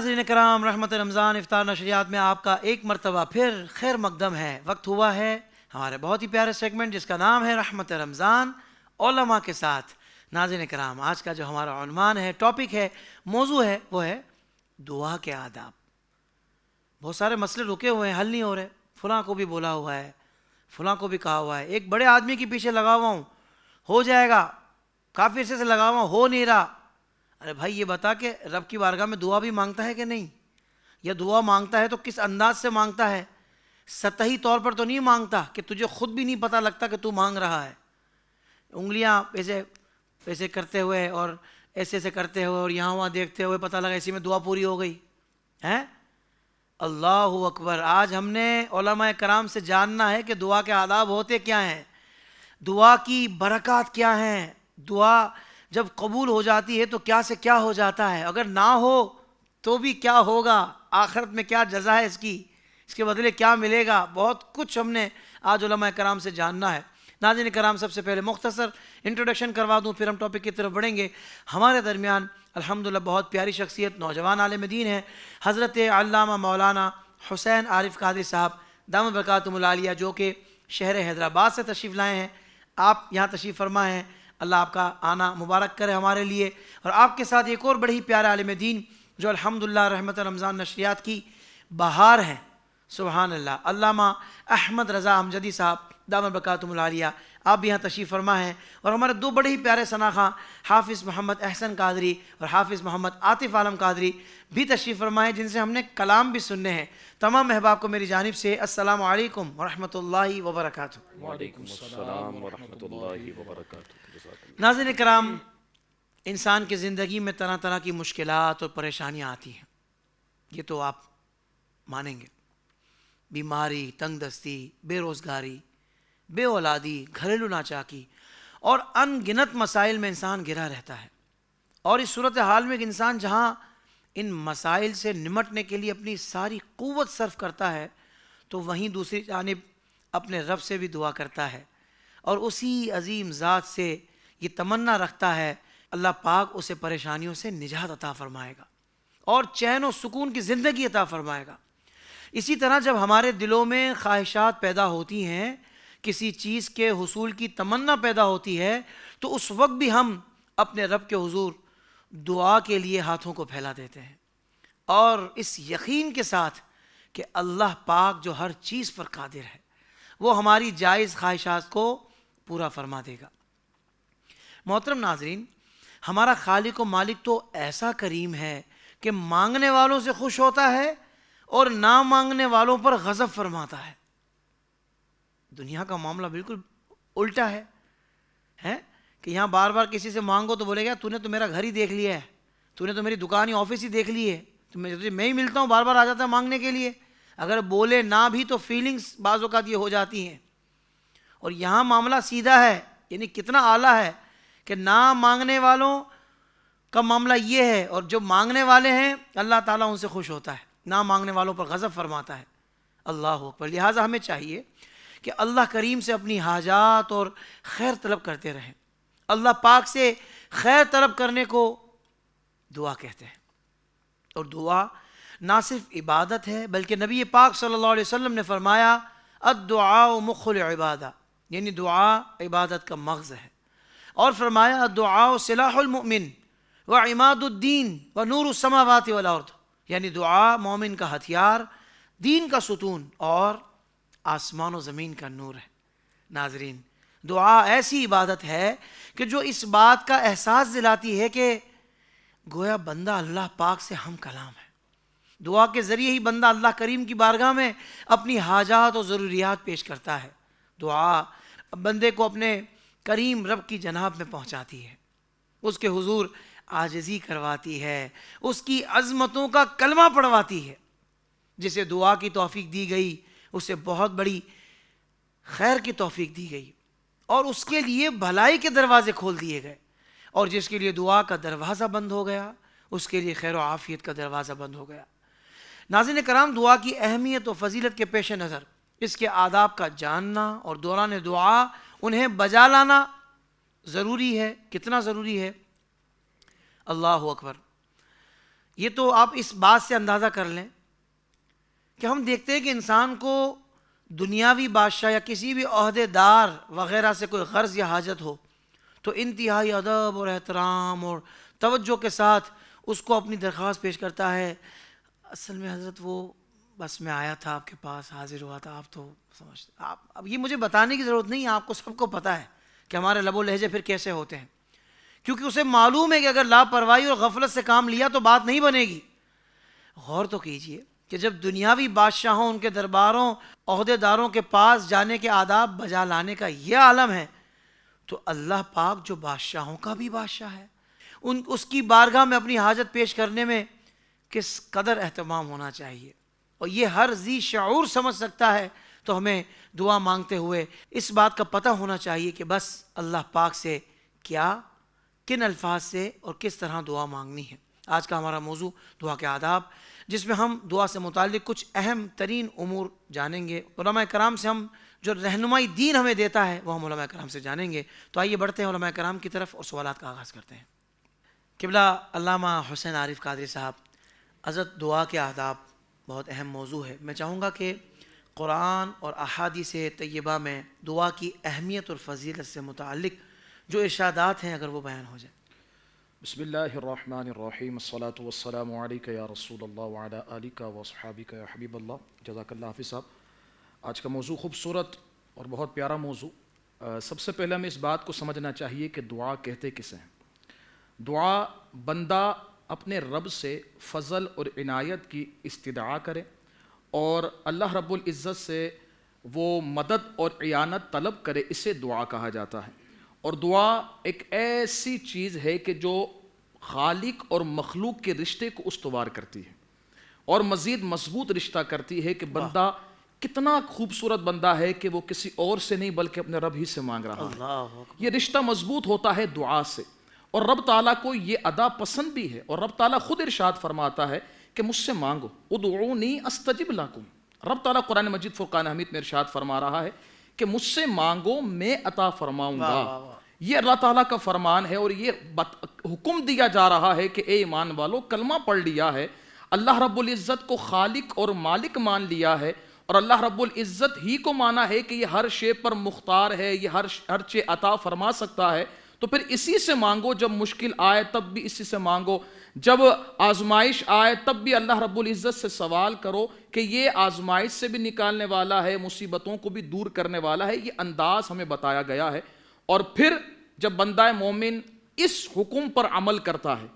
ناظرین کرام، رحمت رمضان افطار نشریات میں آپ کا ایک مرتبہ پھر خیر مقدم ہے۔ وقت ہوا ہے ہمارے بہت ہی پیارے سیگمنٹ جس کا نام ہے رحمت رمضان علماء کے ساتھ۔ ناظرین کرام، آج کا جو ہمارا عنوان ہے، ٹاپک ہے، موضوع ہے، وہ ہے دعا کے آداب۔ بہت سارے مسئلے رکے ہوئے ہیں، حل نہیں ہو رہے۔ فلاں کو بھی بولا ہوا ہے، فلاں کو بھی کہا ہوا ہے، ایک بڑے آدمی کے پیچھے لگا ہوا ہوں، ہو جائے گا، کافی عرصے سے لگا ہوا ہوں، ہو نہیں رہا۔ ارے بھائی یہ بتا کہ رب کی بارگاہ میں دعا بھی مانگتا ہے کہ نہیں؟ یا دعا مانگتا ہے تو کس انداز سے مانگتا ہے؟ سطحی طور پر تو نہیں مانگتا کہ تجھے خود بھی نہیں پتہ لگتا کہ تو مانگ رہا ہے، انگلیاں ایسے کرتے ہوئے اور ایسے کرتے ہوئے اور یہاں وہاں دیکھتے ہوئے پتہ لگا اسی میں دعا پوری ہو گئی ہے۔ اللہ اکبر! آج ہم نے علماء کرام سے جاننا ہے کہ دعا کے آداب ہوتے کیا ہیں، دعا کی برکات کیا ہیں، دعا جب قبول ہو جاتی ہے تو کیا سے کیا ہو جاتا ہے، اگر نہ ہو تو بھی کیا ہوگا، آخرت میں کیا جزا ہے اس کی، اس کے بدلے کیا ملے گا۔ بہت کچھ ہم نے آج علماء کرام سے جاننا ہے۔ ناظرین کرام، سب سے پہلے مختصر انٹروڈکشن کروا دوں، پھر ہم ٹاپک کی طرف بڑھیں گے۔ ہمارے درمیان الحمدللہ بہت پیاری شخصیت، نوجوان عالم دین ہے، حضرت علامہ مولانا حسین عارف قادری صاحب دامت برکاتہم العالیہ، جو کہ شہر حیدرآباد سے تشریف لائے ہیں۔ آپ یہاں تشریف فرما ہیں، اللہ آپ کا آنا مبارک کرے ہمارے لیے۔ اور آپ کے ساتھ ایک اور بڑی پیارے عالم دین جو الحمدللہ رحمت رمضان نشریات کی بہار ہیں، سبحان اللہ، علامہ احمد رضا امجدی صاحب دامت برکاتہم العالیہ، آپ بھی یہاں تشریف فرما ہیں۔ اور ہمارے دو بڑے ہی پیارے ثناخواں حافظ محمد احسن قادری اور حافظ محمد عاطف عالم قادری بھی تشریف فرما ہیں، جن سے ہم نے کلام بھی سننے ہیں۔ تمام احباب کو میری جانب سے السلام علیکم ورحمۃ اللہ وبرکاتہ۔ وعلیکم السلام ورحمۃ اللہ وبرکاتہ۔ ناظرین کرام، انسان کی زندگی میں طرح طرح کی مشکلات اور پریشانیاں آتی ہیں، یہ تو آپ مانیں گے۔ بیماری، تنگ دستی، بے روزگاری، بے اولادی، گھریلو ناچاکی اور ان گنت مسائل میں انسان گھرا رہتا ہے۔ اور اس صورتحال میں ایک انسان جہاں ان مسائل سے نمٹنے کے لیے اپنی ساری قوت صرف کرتا ہے، تو وہیں دوسری جانب اپنے رب سے بھی دعا کرتا ہے اور اسی عظیم ذات سے یہ تمنا رکھتا ہے اللہ پاک اسے پریشانیوں سے نجات عطا فرمائے گا اور چین و سکون کی زندگی عطا فرمائے گا۔ اسی طرح جب ہمارے دلوں میں خواہشات پیدا ہوتی ہیں، کسی چیز کے حصول کی تمنا پیدا ہوتی ہے، تو اس وقت بھی ہم اپنے رب کے حضور دعا کے لیے ہاتھوں کو پھیلا دیتے ہیں، اور اس یقین کے ساتھ کہ اللہ پاک جو ہر چیز پر قادر ہے، وہ ہماری جائز خواہشات کو پورا فرما دے گا۔ محترم ناظرین، ہمارا خالق و مالک تو ایسا کریم ہے کہ مانگنے والوں سے خوش ہوتا ہے اور نہ مانگنے والوں پر غضب فرماتا ہے۔ دنیا کا معاملہ بالکل الٹا ہے کہ یہاں بار بار کسی سے مانگو تو بولے گا تو نے تو میرا گھر ہی دیکھ لیا ہے، تو نے تو میری دکان ہی آفس ہی دیکھ لی ہے، تو میں ہی ملتا ہوں، بار بار آ جاتا ہے مانگنے کے لیے۔ اگر بولے نہ بھی تو فیلنگز بعض اوقات یہ ہو جاتی ہیں۔ اور یہاں معاملہ سیدھا ہے، یعنی کتنا اعلیٰ ہے کہ نہ مانگنے والوں کا معاملہ یہ ہے، اور جو مانگنے والے ہیں اللہ تعالیٰ ان سے خوش ہوتا ہے، نہ مانگنے والوں پر غضب فرماتا ہے۔ اللہ اکبر! لہٰذا ہمیں چاہیے کہ اللہ کریم سے اپنی حاجات اور خیر طلب کرتے رہیں۔ اللہ پاک سے خیر طلب کرنے کو دعا کہتے ہیں، اور دعا نہ صرف عبادت ہے بلکہ نبی پاک صلی اللہ علیہ وسلم نے فرمایا الدعاء مخ العبادہ، یعنی دعا عبادت کا مغز ہے، اور فرمایا الدعاء سلاح المؤمن وعماد الدین ونور السماوات والارض، یعنی دعا مومن کا ہتھیار، دین کا ستون اور آسمان و زمین کا نور ہے۔ ناظرین، دعا ایسی عبادت ہے کہ جو اس بات کا احساس دلاتی ہے کہ گویا بندہ اللہ پاک سے ہم کلام ہے۔ دعا کے ذریعے ہی بندہ اللہ کریم کی بارگاہ میں اپنی حاجات اور ضروریات پیش کرتا ہے۔ دعا بندے کو اپنے کریم رب کی جناب میں پہنچاتی ہے، اس کے حضور عاجزی کرواتی ہے، اس کی عظمتوں کا کلمہ پڑھواتی ہے۔ جسے دعا کی توفیق دی گئی اسے بہت بڑی خیر کی توفیق دی گئی، اور اس کے لیے بھلائی کے دروازے کھول دیے گئے، اور جس کے لیے دعا کا دروازہ بند ہو گیا اس کے لیے خیر و عافیت کا دروازہ بند ہو گیا۔ ناظرین کرام، دعا کی اہمیت و فضیلت کے پیش نظر اس کے آداب کا جاننا اور دوران دعا انہیں بجا لانا ضروری ہے۔ کتنا ضروری ہے؟ اللہ اکبر! یہ تو آپ اس بات سے اندازہ کر لیں کہ ہم دیکھتے ہیں کہ انسان کو دنیاوی بادشاہ یا کسی بھی عہدے دار وغیرہ سے کوئی غرض یا حاجت ہو تو انتہائی ادب اور احترام اور توجہ کے ساتھ اس کو اپنی درخواست پیش کرتا ہے. اصل میں حضرت وہ بس میں آیا تھا آپ کے پاس، حاضر ہوا تھا، آپ تو سمجھتے آپ، اب یہ مجھے بتانے کی ضرورت نہیں ہے، آپ کو سب کو پتہ ہے کہ ہمارے لب و لہجے پھر کیسے ہوتے ہیں، کیونکہ اسے معلوم ہے کہ اگر لاپرواہی اور غفلت سے کام لیا تو بات نہیں بنے گی. غور تو کیجئے کہ جب دنیاوی بادشاہوں، ان کے درباروں، عہدے داروں کے پاس جانے کے آداب بجا لانے کا یہ عالم ہے، تو اللہ پاک جو بادشاہوں کا بھی بادشاہ ہے، اس کی بارگاہ میں اپنی حاجت پیش کرنے میں کس قدر اہتمام ہونا چاہیے. اور یہ ہر ذی شعور سمجھ سکتا ہے. تو ہمیں دعا مانگتے ہوئے اس بات کا پتہ ہونا چاہیے کہ بس اللہ پاک سے کیا، کن الفاظ سے اور کس طرح دعا مانگنی ہے. آج کا ہمارا موضوع دعا کے آداب، جس میں ہم دعا سے متعلق کچھ اہم ترین امور جانیں گے. علماء کرام سے ہم جو رہنمائی دین ہمیں دیتا ہے وہ ہم علماء کرام سے جانیں گے. تو آئیے بڑھتے ہیں علماء کرام کی طرف اور سوالات کا آغاز کرتے ہیں. قبلہ علامہ حسین عارف قادری صاحب، حضرت دعا کے آداب بہت اہم موضوع ہے. میں چاہوں گا کہ قرآن اور احادیث طیبہ میں دعا کی اہمیت اور فضیلت سے متعلق جو ارشادات ہیں اگر وہ بیان ہو جائے. بسم اللہ الرحمن الرحیم، الصلاۃ والسلام علیک یا رسول اللہ وعلی آلک واصحابک یا حبیب اللہ. جزاک اللہ حافظ صاحب. آج کا موضوع خوبصورت اور بہت پیارا موضوع. سب سے پہلے ہمیں اس بات کو سمجھنا چاہیے کہ دعا کہتے کسے ہیں. دعا بندہ اپنے رب سے فضل اور عنایت کی استدعا کرے اور اللہ رب العزت سے وہ مدد اور اعانت طلب کرے، اسے دعا کہا جاتا ہے. اور دعا ایک ایسی چیز ہے کہ جو خالق اور مخلوق کے رشتے کو استوار کرتی ہے اور مزید مضبوط رشتہ کرتی ہے کہ بندہ کتنا خوبصورت بندہ ہے کہ وہ کسی اور سے نہیں بلکہ اپنے رب ہی سے مانگ رہا ہے. یہ رشتہ مضبوط ہوتا ہے دعا سے، اور رب تعالیٰ کو یہ ادا پسند بھی ہے. اور رب تعالیٰ خود ارشاد فرماتا ہے کہ مجھ سے مانگو، ادعونی استجب لکم. رب تعالیٰ قرآن مجید فرقان حمید میں ارشاد فرما رہا ہے کہ مجھ سے مانگو میں عطا فرماؤں گا. یہ اللہ تعالیٰ کا فرمان ہے اور یہ حکم دیا جا رہا ہے کہ اے ایمان والو، کلمہ پڑھ لیا ہے، اللہ رب العزت کو خالق اور مالک مان لیا ہے اور اللہ رب العزت ہی کو مانا ہے کہ یہ ہر شے پر مختار ہے، یہ ہر شے عطا فرما سکتا ہے. تو پھر اسی سے مانگو. جب مشکل آئے تب بھی اسی سے مانگو، جب آزمائش آئے تب بھی اللہ رب العزت سے سوال کرو کہ یہ آزمائش سے بھی نکالنے والا ہے، مصیبتوں کو بھی دور کرنے والا ہے. یہ انداز ہمیں بتایا گیا ہے. اور پھر جب بندہ مومن اس حکم پر عمل کرتا ہے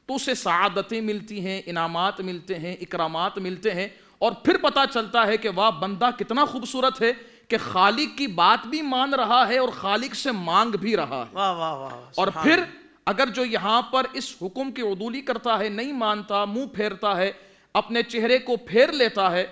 تو اسے سعادتیں ملتی ہیں، انعامات ملتے ہیں، اکرامات ملتے ہیں. اور پھر پتہ چلتا ہے کہ واہ بندہ کتنا خوبصورت ہے کہ خالق کی بات بھی مان رہا ہے اور خالق سے مانگ بھی رہا ہے. واہ واہ واہ. اور پھر اگر جو یہاں پر اس حکم کی عدولی کرتا ہے، نہیں مانتا، منہ پھیرتا ہے، اپنے چہرے کو پھیر لیتا ہے،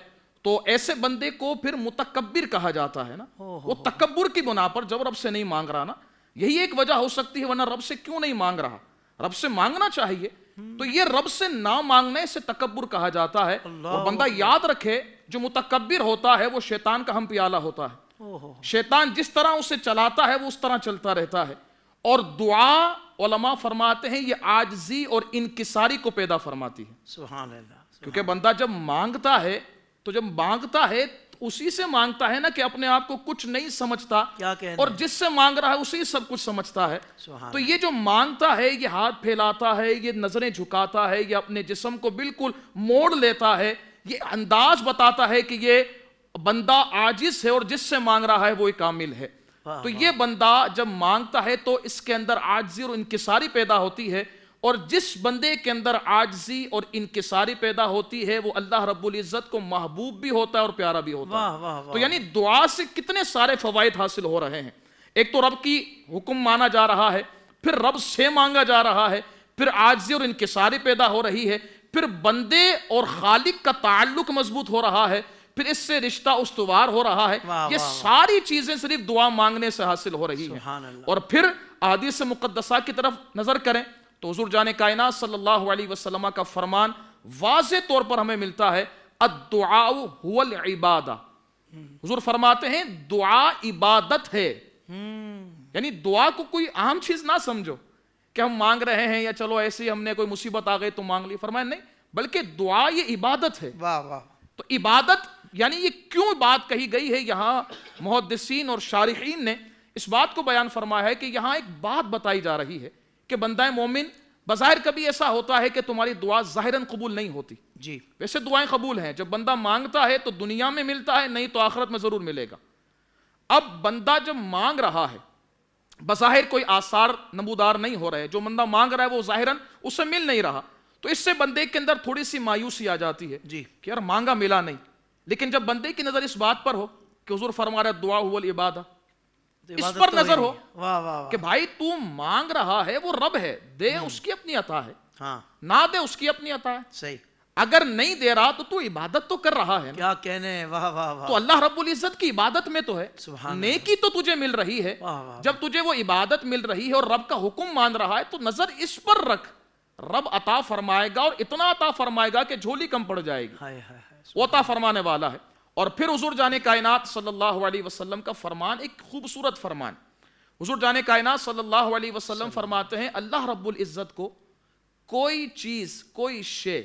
تو ایسے بندے کو پھر متکبر کہا جاتا ہے نا. وہ تکبر کی بنا پر جب رب سے نہیں مانگ رہا نا، یہی ایک وجہ ہو سکتی ہے، ورنہ رب سے کیوں نہیں مانگ رہا؟ رب سے مانگنا چاہیے. تو یہ رب سے نہ مانگنے سے تکبر کہا جاتا ہے. اور بندہ یاد رکھے جو متکبر ہوتا ہے وہ شیطان کا ہم پیالہ ہوتا ہے. شیطان جس طرح اسے چلاتا ہے وہ اس طرح چلتا رہتا ہے. اور دعا علماء فرماتے ہیں یہ عاجزی اور انکساری کو پیدا فرماتی ہے. سبحان اللہ. کیونکہ بندہ جب مانگتا ہے تو جب مانگتا ہے اسی سے مانگتا ہے نا کہ اپنے آپ کو کچھ نہیں سمجھتا، اور جس سے مانگ رہا ہے اسی سب کچھ سمجھتا ہے. تو یہ جو مانگتا ہے، یہ ہاتھ پھیلاتا ہے، یہ نظریں جھکاتا ہے، یہ اپنے جسم کو بالکل موڑ لیتا ہے، یہ انداز بتاتا ہے کہ یہ بندہ عاجز ہے اور جس سے مانگ رہا ہے وہ کامل ہے. تو یہ بندہ جب مانگتا ہے تو اس کے اندر عاجزی اور انکساری پیدا ہوتی ہے. اور جس بندے کے اندر عاجزی اور انکساری پیدا ہوتی ہے وہ اللہ رب العزت کو محبوب بھی ہوتا ہے اور پیارا بھی ہوتا ہے. تو یعنی دعا سے کتنے سارے فوائد حاصل ہو رہے ہیں. ایک تو رب کی حکم مانا جا رہا ہے، پھر رب سے مانگا جا رہا ہے، پھر عاجزی اور انکساری پیدا ہو رہی ہے، پھر بندے اور خالق کا تعلق مضبوط ہو رہا ہے، پھر اس سے رشتہ استوار ہو رہا ہے. یہ ساری چیزیں صرف دعا مانگنے سے حاصل ہو رہی ہیں. اور پھر احادیث مقدسہ کی طرف نظر کریں تو حضور جان کائنات صلی اللہ علیہ وسلم کا فرمان واضح طور پر ہمیں ملتا ہے، الدعاء هو العبادہ. حضور فرماتے ہیں دعا عبادت ہے. یعنی دعا کو کوئی عام چیز نہ سمجھو کہ ہم مانگ رہے ہیں یا چلو ایسے ہی ہم نے کوئی مصیبت آ گئی تو مانگ لی. فرمایا نہیں، بلکہ دعا یہ عبادت ہے. واہ واہ. تو عبادت یعنی یہ کیوں بات کہی گئی ہے یہاں محدثین اور شارحین نے اس بات کو بیان فرمایا ہے کہ یہاں ایک بات بتائی جا رہی ہے کہ بندہ مومن بظاہر کبھی ایسا ہوتا ہے کہ تمہاری دعا ظاہراً قبول نہیں ہوتی. جی. ویسے دعائیں قبول ہیں, جب بندہ مانگتا ہے تو دنیا میں ملتا ہے, نہیں تو آخرت میں ضرور ملے گا. اب بندہ جب مانگ رہا ہے بظاہر کوئی آثار نمودار نہیں ہو رہے, جو بندہ مانگ رہا ہے وہ ظاہراً اسے مل نہیں رہا, تو اس سے بندے کے اندر تھوڑی سی مایوسی آ جاتی ہے جی. کہ یار مانگا ملا نہیں. لیکن جب بندے کی نظر اس بات پر ہو کہ حضور فرما رہا ہے دعا هو العبادہ, اس پر نظر ہو واہ واہ کہ بھائی تو مانگ رہا ہے وہ رب ہے, دے اس کی اپنی عطا ہے, ہاں نہ دے اس کی اپنی عطا ہے. صحیح. اگر نہیں دے رہا تو عبادت تو کر رہا ہے نا, کیا کہنے. واہ واہ واہ. تو اللہ رب العزت کی عبادت میں تو ہے, سبحان نیکی تو تجھے مل رہی ہے. واہ واہ. جب تجھے وہ عبادت مل رہی ہے اور رب کا حکم مان رہا ہے تو نظر اس پر رکھ, رب عطا فرمائے گا, اور اتنا عطا فرمائے گا کہ جھولی کم پڑ جائے گی. ہائے ہائے ہائے. وہ عطا فرمانے والا ہے. اور پھر حضور جانے کائنات صلی اللہ علیہ وسلم کا فرمان ایک خوبصورت فرمان. حضور جانے کائنات صلی اللہ علیہ وسلم فرماتے ہیں اللہ رب العزت کو کوئی چیز کوئی شے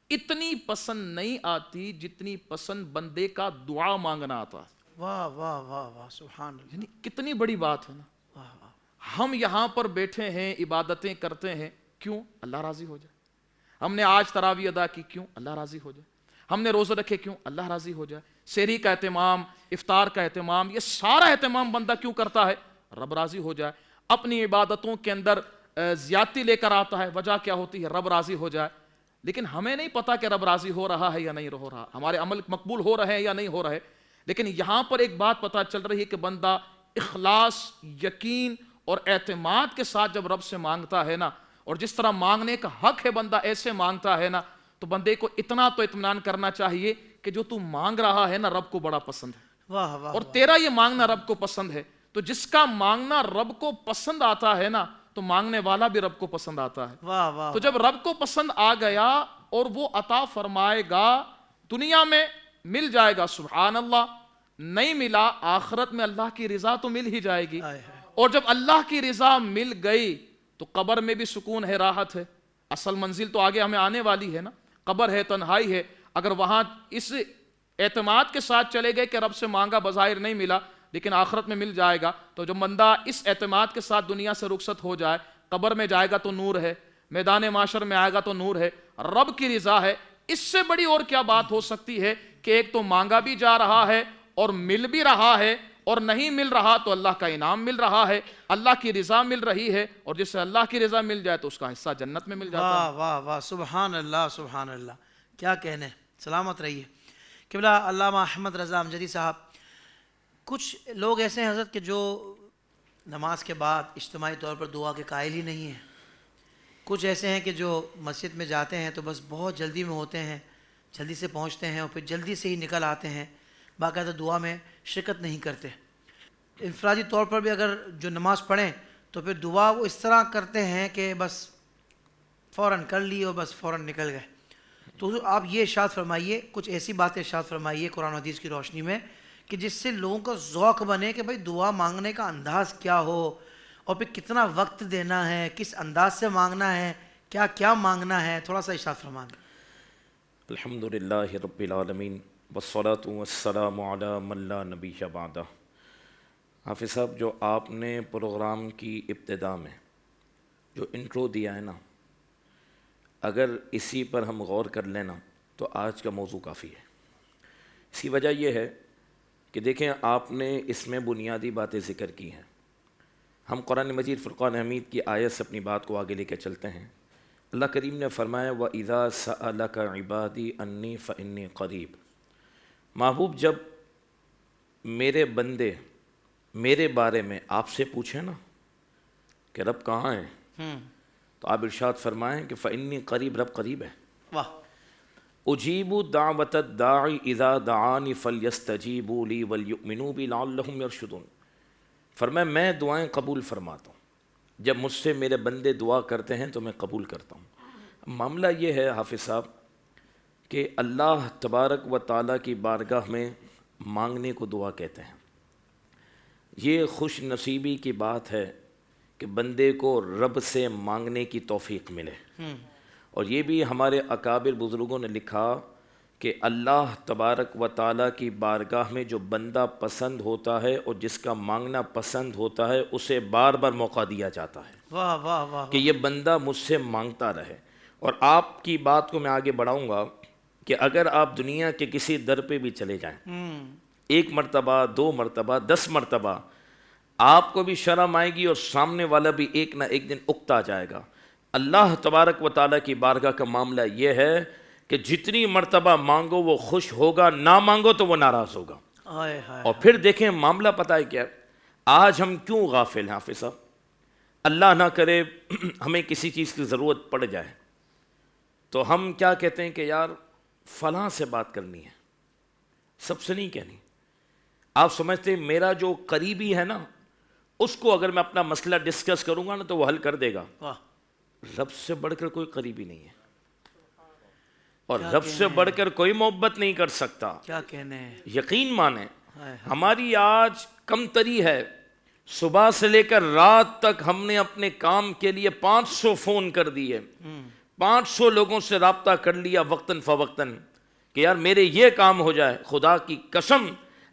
اتنی پسند نہیں آتی جتنی پسند بندے کا دعا مانگنا آتا ہے. واہ واہ واہ واہ. سبحان اللہ. یعنی کتنی بڑی بات ہے نا. واہ واہ. ہم یہاں پر بیٹھے ہیں عبادتیں کرتے ہیں, کیوں؟ اللہ راضی ہو جائے. ہم نے آج تراویح ادا کی, کیوں؟ اللہ راضی ہو جائے. ہم نے روزے رکھے, کیوں؟ اللہ راضی ہو جائے. سحری کا اہتمام, افطار کا اہتمام, یہ سارا اہتمام بندہ کیوں کرتا ہے؟ رب راضی ہو جائے. اپنی عبادتوں کے اندر زیادتی لے کر آتا ہے, وجہ کیا ہوتی ہے؟ رب راضی ہو جائے. لیکن ہمیں نہیں پتا کہ رب راضی ہو رہا ہے یا نہیں ہو رہا, ہمارے عمل مقبول ہو رہے ہیں یا نہیں ہو رہے. لیکن یہاں پر ایک بات پتہ چل رہی ہے کہ بندہ اخلاص, یقین اور اعتماد کے ساتھ جب رب سے مانگتا ہے نا, اور جس طرح مانگنے کا حق ہے بندہ ایسے مانگتا ہے نا, تو بندے کو اتنا تو اطمینان کرنا چاہیے کہ جو تو مانگ رہا ہے نا رب کو بڑا پسند ہے. واہ واہ. اور تیرا یہ مانگنا رب کو پسند ہے. تو جس کا مانگنا رب کو پسند آتا ہے نا, تو مانگنے والا بھی رب کو پسند آتا ہے. واہ واہ. تو جب رب کو پسند آ گیا اور وہ عطا فرمائے گا, دنیا میں مل جائے گا, سبحان اللہ. نہیں ملا, آخرت میں اللہ کی رضا تو مل ہی جائے گی. اور جب اللہ کی رضا مل گئی تو قبر میں بھی سکون ہے, راحت ہے. اصل منزل تو آگے ہمیں آنے والی ہے نا, قبر ہے, تنہائی ہے. اگر وہاں اس اعتماد کے ساتھ چلے گئے کہ رب سے مانگا بظاہر نہیں ملا لیکن آخرت میں مل جائے گا, تو جب بندہ اس اعتماد کے ساتھ دنیا سے رخصت ہو جائے, قبر میں جائے گا تو نور ہے, میدان معاشر میں آئے گا تو نور ہے, رب کی رضا ہے. اس سے بڑی اور کیا بات ہو سکتی ہے کہ ایک تو مانگا بھی جا رہا ہے اور مل بھی رہا ہے, اور نہیں مل رہا تو اللہ کا انعام مل رہا ہے, اللہ کی رضا مل رہی ہے, اور جس سے اللہ کی رضا مل جائے تو اس کا حصہ جنت میں مل جاتا ہے. واہ واہ واہ. سبحان اللہ سبحان اللہ. کیا کہنے. سلامت رہیے. قبلہ علامہ احمد رضا امجدی صاحب, کچھ لوگ ایسے ہیں حضرت کہ جو نماز کے بعد اجتماعی طور پر دعا کے قائل ہی نہیں ہیں. کچھ ایسے ہیں کہ جو مسجد میں جاتے ہیں تو بس بہت جلدی میں ہوتے ہیں, جلدی سے پہنچتے ہیں اور پھر جلدی سے ہی نکل آتے ہیں, باقاعدہ دعا میں شرکت نہیں کرتے. انفرادی طور پر بھی اگر جو نماز پڑھیں تو پھر دعا وہ اس طرح کرتے ہیں کہ بس فوراً کر لی اور بس فوراً نکل گئے. تو آپ یہ ارشاد فرمائیے, کچھ ایسی باتیں ارشاد فرمائیے قرآن و حدیث کی روشنی میں کہ جس سے لوگوں کا ذوق بنے کہ بھائی دعا مانگنے کا انداز کیا ہو, اور پھر کتنا وقت دینا ہے, کس انداز سے مانگنا ہے, کیا کیا مانگنا ہے. تھوڑا سا ارشاد فرما دیں. الحمدللہ رب العالمین والصلاة والسلام علی من لا نبی بعدہ. حافظ صاحب, جو آپ نے پروگرام کی ابتدا میں جو انٹرو دیا ہے نا, اگر اسی پر ہم غور کر لینا تو آج کا موضوع کافی ہے. اس کی وجہ یہ ہے کہ دیکھیں آپ نے اس میں بنیادی باتیں ذکر کی ہیں. ہم قرآن مجید فرقان حمید کی آیت سے اپنی بات کو آگے لے کے چلتے ہیں. اللہ کریم نے فرمایا وَإِذَا سَأَلَكَ عِبَادِي أَنِّي فَإِنِّي قَرِيب. محبوب, جب میرے بندے میرے بارے میں آپ سے پوچھیں نا کہ رب کہاں ہے, تو آپ ارشاد فرمائیں کہ فَإِنِّي قریب, رب قریب ہے. واہ. اجیبوا دعوت الداعی اذا دعانی فلیستجیبوا لی ولیؤمنوا بی لعلہم یرشدون. فرمایا میں دعائیں قبول فرماتا ہوں, جب مجھ سے میرے بندے دعا کرتے ہیں تو میں قبول کرتا ہوں. معاملہ یہ ہے حافظ صاحب کہ اللہ تبارک و تعالیٰ کی بارگاہ میں مانگنے کو دعا کہتے ہیں. یہ خوش نصیبی کی بات ہے کہ بندے کو رب سے مانگنے کی توفیق ملے. اور یہ بھی ہمارے اکابر بزرگوں نے لکھا کہ اللہ تبارک و تعالیٰ کی بارگاہ میں جو بندہ پسند ہوتا ہے اور جس کا مانگنا پسند ہوتا ہے اسے بار بار موقع دیا جاتا ہے واہ واہ واہ کہ یہ بندہ مجھ سے مانگتا رہے. اور آپ کی بات کو میں آگے بڑھاؤں گا کہ اگر آپ دنیا کے کسی در پہ بھی چلے جائیں، ایک مرتبہ، 2 مرتبہ، 10 مرتبہ، آپ کو بھی شرم آئے گی اور سامنے والا بھی ایک نہ ایک دن اکتا جائے گا. اللہ تبارک و تعالیٰ کی بارگاہ کا معاملہ یہ ہے کہ جتنی مرتبہ مانگو وہ خوش ہوگا، نہ مانگو تو وہ ناراض ہوگا. ہائے ہائے. اور پھر دیکھیں معاملہ پتہ ہے کیا ہے؟ آج ہم کیوں غافل ہیں حافظ صاحب؟ اللہ نہ کرے ہمیں کسی چیز کی ضرورت پڑ جائے تو ہم کیا کہتے ہیں کہ یار فلاں سے بات کرنی ہے، سب سے نہیں کہنی. آپ سمجھتے ہیں میرا جو قریبی ہے نا اس کو اگر میں اپنا مسئلہ ڈسکس کروں گا نا تو وہ حل کر دے گا. واہ. رب سے بڑھ کر کوئی قریبی نہیں ہے اور رب سے بڑھ کر کوئی محبت نہیں کر سکتا. کیا کہنے. یقین مانیں ہائے. ہماری آج کم تری ہے، صبح سے لے کر رات تک ہم نے اپنے کام کے لیے 500 فون کر دیے، 500 لوگوں سے رابطہ کر لیا وقتاً فوقتاً کہ یار میرے یہ کام ہو جائے. خدا کی قسم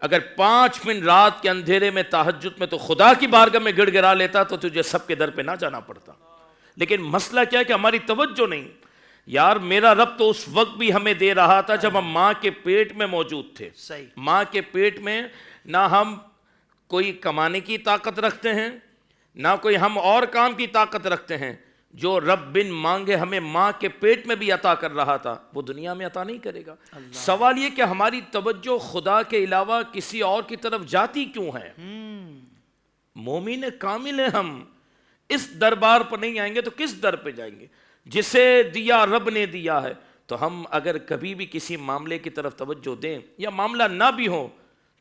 اگر 5 منٹ رات کے اندھیرے میں تہجد میں تو خدا کی بارگاہ میں گڑ گڑا لیتا تو تجھے سب کے در پہ نہ جانا پڑتا. لیکن مسئلہ کیا ہے کہ ہماری توجہ نہیں. یار میرا رب تو اس وقت بھی ہمیں دے رہا تھا جب ہم ماں کے پیٹ میں موجود تھے. صحیح. ماں کے پیٹ میں نہ ہم کوئی کمانے کی طاقت رکھتے ہیں نہ کوئی ہم اور کام کی طاقت رکھتے ہیں. جو رب بن مانگے ہمیں ماں کے پیٹ میں بھی عطا کر رہا تھا وہ دنیا میں عطا نہیں کرے گا. سوال یہ کہ ہماری توجہ خدا کے علاوہ کسی اور کی طرف جاتی کیوں ہے؟ مومن کامل ہیں ہم، اس دربار پر نہیں آئیں گے تو کس در پہ جائیں گے؟ جسے دیا رب نے دیا ہے. تو ہم اگر کبھی بھی کسی معاملے کی طرف توجہ دیں یا معاملہ نہ بھی ہو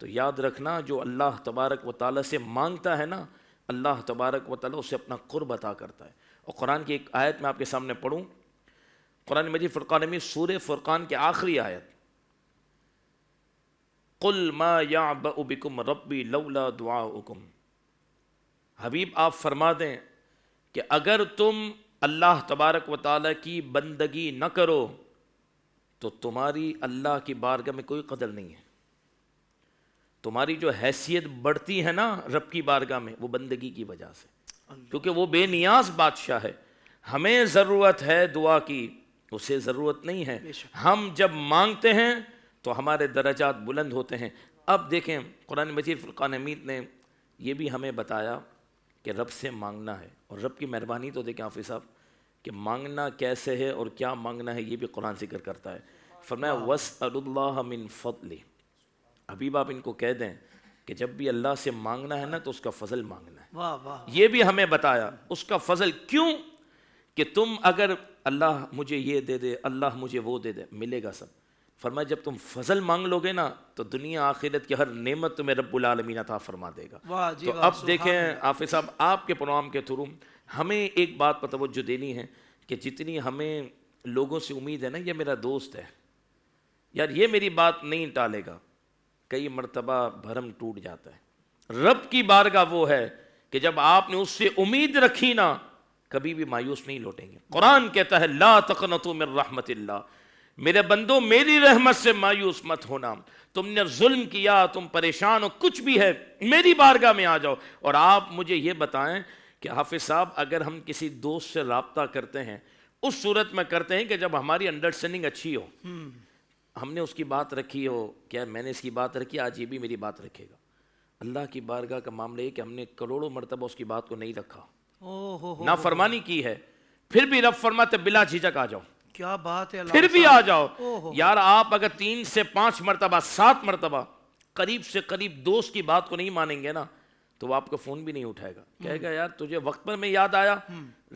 تو یاد رکھنا جو اللہ تبارک و تعالیٰ سے مانگتا ہے نا اللہ تبارک و تعالیٰ اسے اپنا قرب عطا کرتا ہے. اور قرآن کی ایک آیت میں آپ کے سامنے پڑھوں، قرآن مجید فرقان میں سورہ فرقان کی آخری آیت، قُلْ مَا يَعْبَأُ بِكُمْ رَبِّي لَوْلَا دُعَاؤُكُمْ. حبیب آپ فرما دیں کہ اگر تم اللہ تبارک و تعالیٰ کی بندگی نہ کرو تو تمہاری اللہ کی بارگاہ میں کوئی قدر نہیں ہے. تمہاری جو حیثیت بڑھتی ہے نا رب کی بارگاہ میں وہ بندگی کی وجہ سے، کیونکہ وہ بے نیاز بادشاہ ہے. ہمیں ضرورت ہے دعا کی، اسے ضرورت نہیں ہے. ہم جب مانگتے ہیں تو ہمارے درجات بلند ہوتے ہیں. اب دیکھیں قرآن مجید فرقان حمید نے یہ بھی ہمیں بتایا کہ رب سے مانگنا ہے. اور رب کی مہربانی تو دیکھیں حافظ صاحب کہ مانگنا کیسے ہے اور کیا مانگنا ہے یہ بھی قرآن ذکر کرتا ہے. فرمایا وَاسْأَلُوا اللَّهَ مِن فَضْلِهِ. حبیب آپ ان کو کہہ دیں کہ جب بھی اللہ سے مانگنا ہے نا تو اس کا فضل مانگنا ہے. واہ واہ. یہ بھی ہمیں بتایا اس کا فضل. کیوں کہ تم اگر اللہ مجھے یہ دے دے اللہ مجھے وہ دے دے ملے گا سب. فرمایا جب تم فضل مانگ لو گے نا تو دنیا آخرت کی ہر نعمت تمہیں رب العالمین عطا فرما دے گا. تو اب دیکھیں حافظ صاحب آپ کے پروگرام کے تھرو ہمیں ایک بات پر توجہ دینی ہے کہ جتنی ہمیں لوگوں سے امید ہے نا یہ میرا دوست ہے یار یہ میری بات نہیں ٹالے گا، کئی مرتبہ بھرم ٹوٹ جاتا ہے. رب کی بارگاہ وہ ہے کہ جب آپ نے اس سے امید رکھی نا کبھی بھی مایوس نہیں لوٹیں گے. قرآن کہتا ہے لا تقنطوا من رحمت اللہ، میرے بندو میری رحمت سے مایوس مت ہونا. تم نے ظلم کیا، تم پریشان ہو، کچھ بھی ہے میری بارگاہ میں آ جاؤ. اور آپ مجھے یہ بتائیں کہ حافظ صاحب اگر ہم کسی دوست سے رابطہ کرتے ہیں اس صورت میں کرتے ہیں کہ جب ہماری انڈرسٹینڈنگ اچھی ہو، ہم نے اس کی بات رکھی ہو، کیا میں نے اس کی بات رکھی آج یہ بھی میری بات رکھے گا. اللہ کی بارگاہ کا معاملہ ہے کہ ہم نے کروڑوں مرتبہ اس کی بات کو نہیں رکھا، نافرمانی کی ہے، پھر بھی رب فرماتے بلا جھجک آ جاؤ. کیا بات ہے. پھر بھی آ جاؤ. یار آپ اگر 3 سے 5 مرتبہ 7 مرتبہ قریب سے قریب دوست کی بات کو نہیں مانیں گے نا تو وہ آپ کا فون بھی نہیں اٹھائے گا. کہے گا یار تجھے وقت پر میں یاد آیا،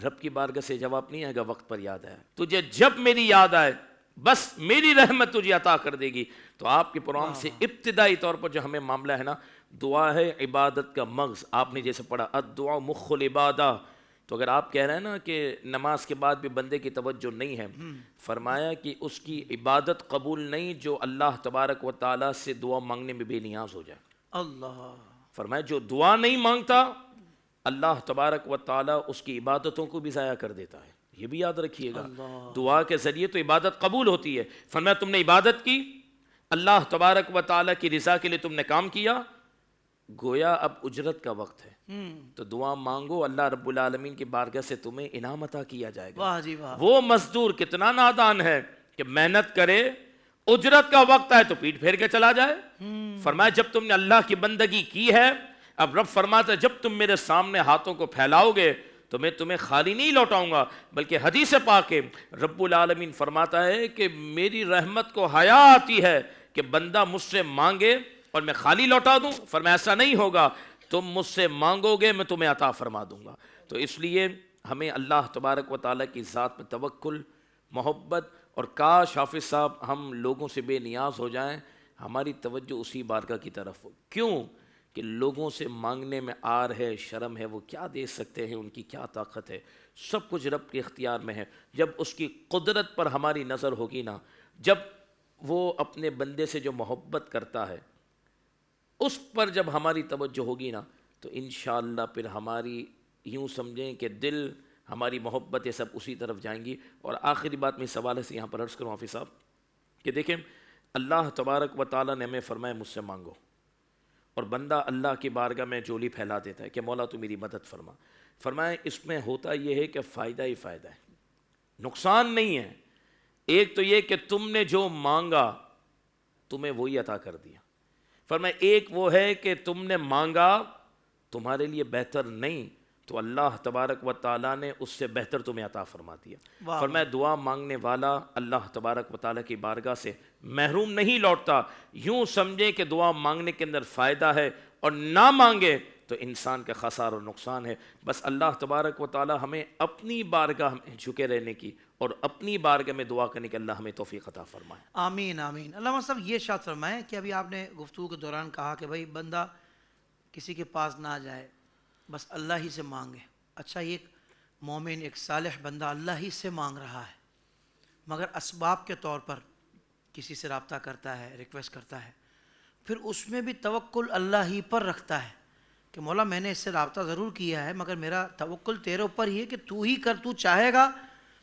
رب کی بارگاہ سے جواب نہیں آئے گا وقت پر یاد آیا. تجھے جب میری یاد آئے بس میری رحمت تجھے عطا کر دے گی. تو آپ کے پروگرام سے ابتدائی طور پر جو ہمیں معاملہ ہے نا دعا ہے عبادت کا مغز. آپ نے جیسے پڑھا الدعاء مخ العبادہ، تو اگر آپ کہہ رہے ہیں نا کہ نماز کے بعد بھی بندے کی توجہ نہیں ہے، فرمایا کہ اس کی عبادت قبول نہیں جو اللہ تبارک و تعالیٰ سے دعا مانگنے میں بے نیاز ہو جائے. اللہ فرمایا جو دعا نہیں مانگتا اللہ تبارک و تعالیٰ اس کی عبادتوں کو بھی ضائع کر دیتا ہے. یہ بھی یاد رکھیے گا، دعا کے ذریعے تو عبادت قبول ہوتی ہے۔ فرمایا تم نے عبادت کی، اللہ تبارک و تعالیٰ کی رضا کے لیے تم نے کام کیا، گویا اب اجرت کا وقت ہے، تو دعا مانگو، اللہ رب العالمین کی بارگاہ سے تمہیں انعام عطا کیا جائے گا۔ واہ جی واہ، وہ مزدور کتنا نادان ہے کہ محنت کرے، اجرت کا وقت ہے تو پیٹ پھیر کے چلا جائے۔ فرمایا جب تم نے اللہ کی بندگی کی ہے، اب رب فرماتا ہے جب تم میرے سامنے ہاتھوں کو پھیلاؤ گے تو میں تمہیں خالی نہیں لوٹاؤں گا، بلکہ حدیث پاک ہے رب العالمین فرماتا ہے کہ میری رحمت کو حیا آتی ہے کہ بندہ مجھ سے مانگے اور میں خالی لوٹا دوں۔ فرمایا ایسا نہیں ہوگا، تم مجھ سے مانگو گے میں تمہیں عطا فرما دوں گا۔ تو اس لیے ہمیں اللہ تبارک و تعالیٰ کی ذات میں توکل، محبت، اور کاش حافظ صاحب ہم لوگوں سے بے نیاز ہو جائیں، ہماری توجہ اسی بارگاہ کی طرف ہو۔ کیوں کہ لوگوں سے مانگنے میں آر ہے، شرم ہے، وہ کیا دے سکتے ہیں، ان کی کیا طاقت ہے، سب کچھ رب کے اختیار میں ہے۔ جب اس کی قدرت پر ہماری نظر ہوگی نا، جب وہ اپنے بندے سے جو محبت کرتا ہے اس پر جب ہماری توجہ ہوگی نا، تو انشاءاللہ پھر ہماری یوں سمجھیں کہ دل، ہماری محبتیں سب اسی طرف جائیں گی۔ اور آخری بات میں اس حوالے سے یہاں پر عرض کروں حافظ صاحب کہ دیکھیں اللہ تبارک و تعالیٰ نے ہمیں فرمایا مجھ سے مانگو، اور بندہ اللہ کی بارگاہ میں جولی پھیلا دیتا ہے کہ مولا تو میری مدد فرما۔ فرمایا اس میں ہوتا یہ ہے کہ فائدہ ہی فائدہ ہے، نقصان نہیں ہے۔ ایک تو یہ کہ تم نے جو مانگا تمہیں وہی عطا کر دیا۔ فرمایا ایک وہ ہے کہ تم نے مانگا تمہارے لیے بہتر نہیں تو اللہ تبارک و تعالیٰ نے اس سے بہتر تمہیں عطا فرما دیا۔ فرمایا دعا مانگنے والا اللہ تبارک و تعالیٰ کی بارگاہ سے محروم نہیں لوٹتا۔ یوں سمجھے کہ دعا مانگنے کے اندر فائدہ ہے اور نہ مانگے تو انسان کا خسارہ اور نقصان ہے۔ بس اللہ تبارک و تعالیٰ ہمیں اپنی بارگاہ میں جھکے رہنے کی اور اپنی بارگاہ میں دعا کرنے کی اللہ ہمیں توفیق عطا فرمائے۔ آمین آمین۔ علامہ صاحب یہ ارشاد فرمائیں کہ ابھی آپ نے گفتگو کے دوران کہا کہ بھائی بندہ کسی کے پاس نہ جائے، بس اللہ ہی سے مانگے۔ اچھا، ایک مومن، ایک صالح بندہ اللہ ہی سے مانگ رہا ہے، مگر اسباب کے طور پر کسی سے رابطہ کرتا ہے، ریکویسٹ کرتا ہے، پھر اس میں بھی توکل اللہ ہی پر رکھتا ہے کہ مولا میں نے اس سے رابطہ ضرور کیا ہے مگر میرا توکل تیرے اوپر ہی ہے کہ تو ہی کر، تو چاہے گا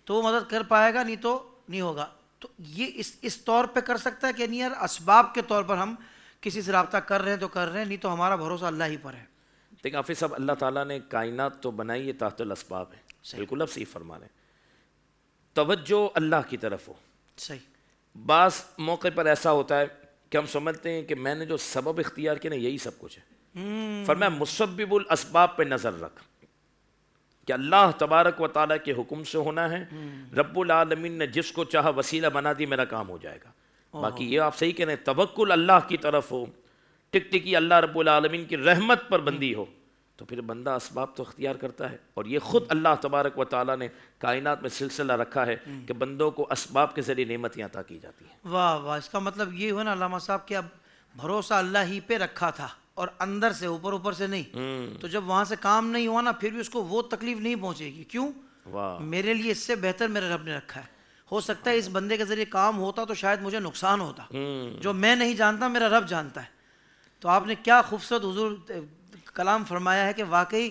تو وہ مدد کر پائے گا، نہیں تو نہیں ہوگا۔ تو یہ اس طور پہ کر سکتا ہے کہ نہیں یار اسباب کے طور پر ہم کسی سے رابطہ کر رہے ہیں تو کر رہے ہیں، نہیں تو ہمارا بھروسہ اللہ ہی پر ہے۔ دیکھیں حافظ صاحب اللہ تعالیٰ نے کائنات تو بنائی ہے تحت الاسباب ہے، بالکل اب صحیح فرما رہے ہیں۔ توجہ اللہ کی طرف ہو۔ صحیح۔ بعض موقع پر ایسا ہوتا ہے کہ ہم سمجھتے ہیں کہ میں نے جو سبب اختیار کیا نا یہی سب کچھ ہے۔ فرمایا مسبب الاسباب پہ نظر رکھ کہ اللہ تبارک و تعالیٰ کے حکم سے ہونا ہے، رب العالمین نے جس کو چاہا وسیلہ بنا دی، میرا کام ہو جائے گا۔ باقی یہ آپ صحیح کہہ رہے ہیں، توکل اللہ کی طرف ہو، ٹک ٹکی اللہ رب العالمین کی رحمت پر بندی ہو، تو پھر بندہ اسباب تو اختیار کرتا ہے۔ اور یہ خود اللہ تبارک و تعالیٰ نے کائنات میں سلسلہ رکھا ہے کہ بندوں کو اسباب کے ذریعے نعمتیں عطا کی جاتی ہیں۔ واہ واہ، اس کا مطلب یہ ہوا نا علامہ صاحب کہ اب بھروسہ اللہ ہی پہ رکھا تھا اور اندر سے، اوپر سے نہیں، تو جب وہاں سے کام نہیں ہوا نا پھر بھی اس کو وہ تکلیف نہیں پہنچے گی۔ کیوں؟ میرے لیے اس سے بہتر میرے رب نے رکھا ہے۔ ہو سکتا ہے اس بندے کے ذریعے کام ہوتا تو شاید مجھے نقصان ہوتا، جو میں نہیں جانتا میرا رب جانتا ہے۔ تو آپ نے کیا خوبصورت حضور کلام فرمایا ہے کہ واقعی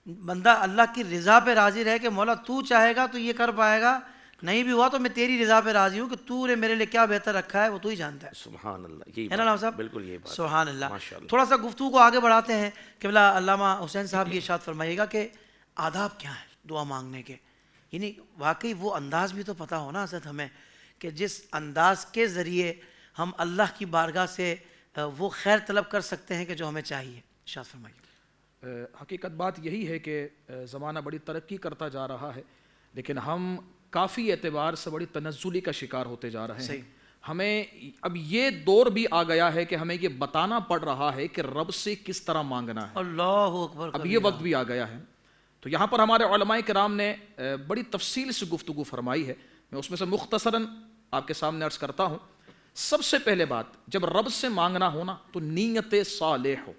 بندہ اللہ کی رضا پہ راضی رہے کہ مولا تو چاہے گا تو یہ کر پائے گا، نہیں بھی ہوا تو میں تیری رضا پہ راضی ہوں کہ تو نے میرے لیے کیا بہتر رکھا ہے وہ تو ہی جانتا ہے۔ سبحان اللہ، یہی ہے نا علامہ صاحب؟ بالکل یہی بات۔ سبحان اللہ۔ ماشاءاللہ۔ تھوڑا سا گفتگو کو آگے بڑھاتے ہیں کہ بلا علامہ حسین صاحب یہ ارشاد فرمائیے گا کہ آداب کیا ہیں دعا مانگنے کے، یعنی واقعی وہ انداز بھی تو پتہ ہونا حضرت ہمیں کہ جس انداز کے ذریعے ہم اللہ کی بارگاہ سے وہ خیر طلب کر سکتے ہیں کہ جو ہمیں چاہیے۔ ارشاد فرمائیے۔ حقیقت بات یہی ہے کہ زمانہ بڑی ترقی کرتا جا رہا ہے لیکن ہم کافی اعتبار سے بڑی تنزلی کا شکار ہوتے جا رہے ہیں۔ ہمیں اب یہ دور بھی آ گیا ہے کہ ہمیں یہ بتانا پڑ رہا ہے کہ رب سے کس طرح مانگنا ہے۔ اللہ اکبر۔ اب یہ وقت بھی آ گیا ہے۔ تو یہاں پر ہمارے علماء کرام نے بڑی تفصیل سے گفتگو فرمائی ہے، میں اس میں سے مختصراً آپ کے سامنے عرض کرتا ہوں۔ سب سے پہلے بات، جب رب سے مانگنا ہونا تو نیت صالح ہو،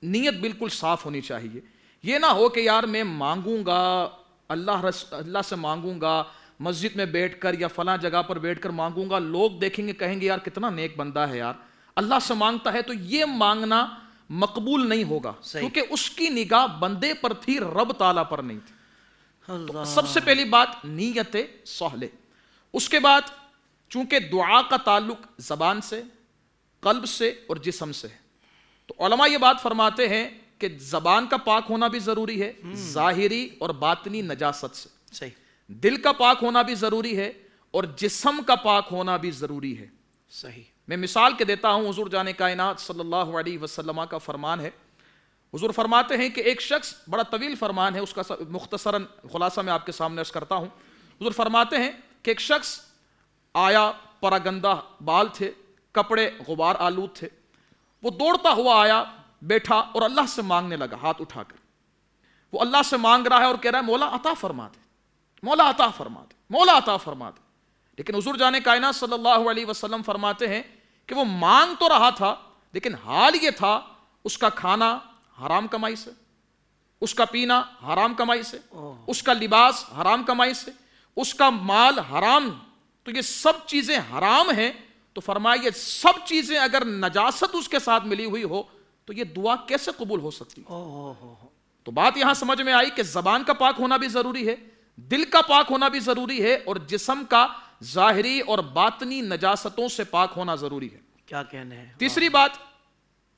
نیت بالکل صاف ہونی چاہیے۔ یہ نہ ہو کہ یار میں مانگوں گا اللہ سے مانگوں گا مسجد میں بیٹھ کر یا فلاں جگہ پر بیٹھ کر مانگوں گا، لوگ دیکھیں گے کہیں گے یار کتنا نیک بندہ ہے یار اللہ سے مانگتا ہے، تو یہ مانگنا مقبول نہیں ہوگا کیونکہ اس کی نگاہ بندے پر تھی، رب تعالیٰ پر نہیں تھی۔ تو سب سے پہلی بات نیت صالح. اس کے بعد چونکہ دعا کا تعلق زبان سے، قلب سے اور جسم سے ہے، تو علماء یہ بات فرماتے ہیں کہ زبان کا پاک ہونا بھی ضروری ہے ظاہری اور باطنی نجاست سے، صحیح. دل کا پاک ہونا بھی ضروری ہے اور جسم کا پاک ہونا بھی ضروری ہے. صحیح. میں مثال کے دیتا ہوں. حضور جان کائنات صلی اللہ علیہ وسلم کا فرمان ہے. حضور فرماتے ہیں کہ ایک شخص، بڑا طویل فرمان ہے، اس کا مختصراً خلاصہ میں آپ کے سامنے عرض کرتا ہوں. حضور فرماتے ہیں کہ ایک شخص آیا، پراگندہ بال تھے، کپڑے غبار آلود تھے، وہ دوڑتا ہوا آیا، بیٹھا اور اللہ سے مانگنے لگا ہاتھ اٹھا کر. وہ اللہ سے مانگ رہا ہے اور کہہ رہا ہے مولا عطا فرما دے، مولا عطا فرما دے، مولا عطا فرما دے. لیکن حضور جان کائنات صلی اللہ علیہ وسلم فرماتے ہیں کہ وہ مانگ تو رہا تھا، لیکن حال یہ تھا اس کا کھانا حرام کمائی سے، اس کا پینا حرام کمائی سے، اس کا لباس حرام کمائی سے، اس کا مال حرام. تو یہ سب چیزیں حرام ہیں. تو فرمایا یہ سب چیزیں اگر نجاست اس کے ساتھ ملی ہوئی ہو تو یہ دعا کیسے قبول ہو سکتی؟ تو بات یہاں سمجھ میں آئی کہ زبان کا پاک ہونا بھی ضروری ہے، دل کا پاک ہونا بھی ضروری ہے اور جسم کا ظاہری اور باطنی نجاستوں سے پاک ہونا ضروری ہے. کیا کہنے ہیں. تیسری بات،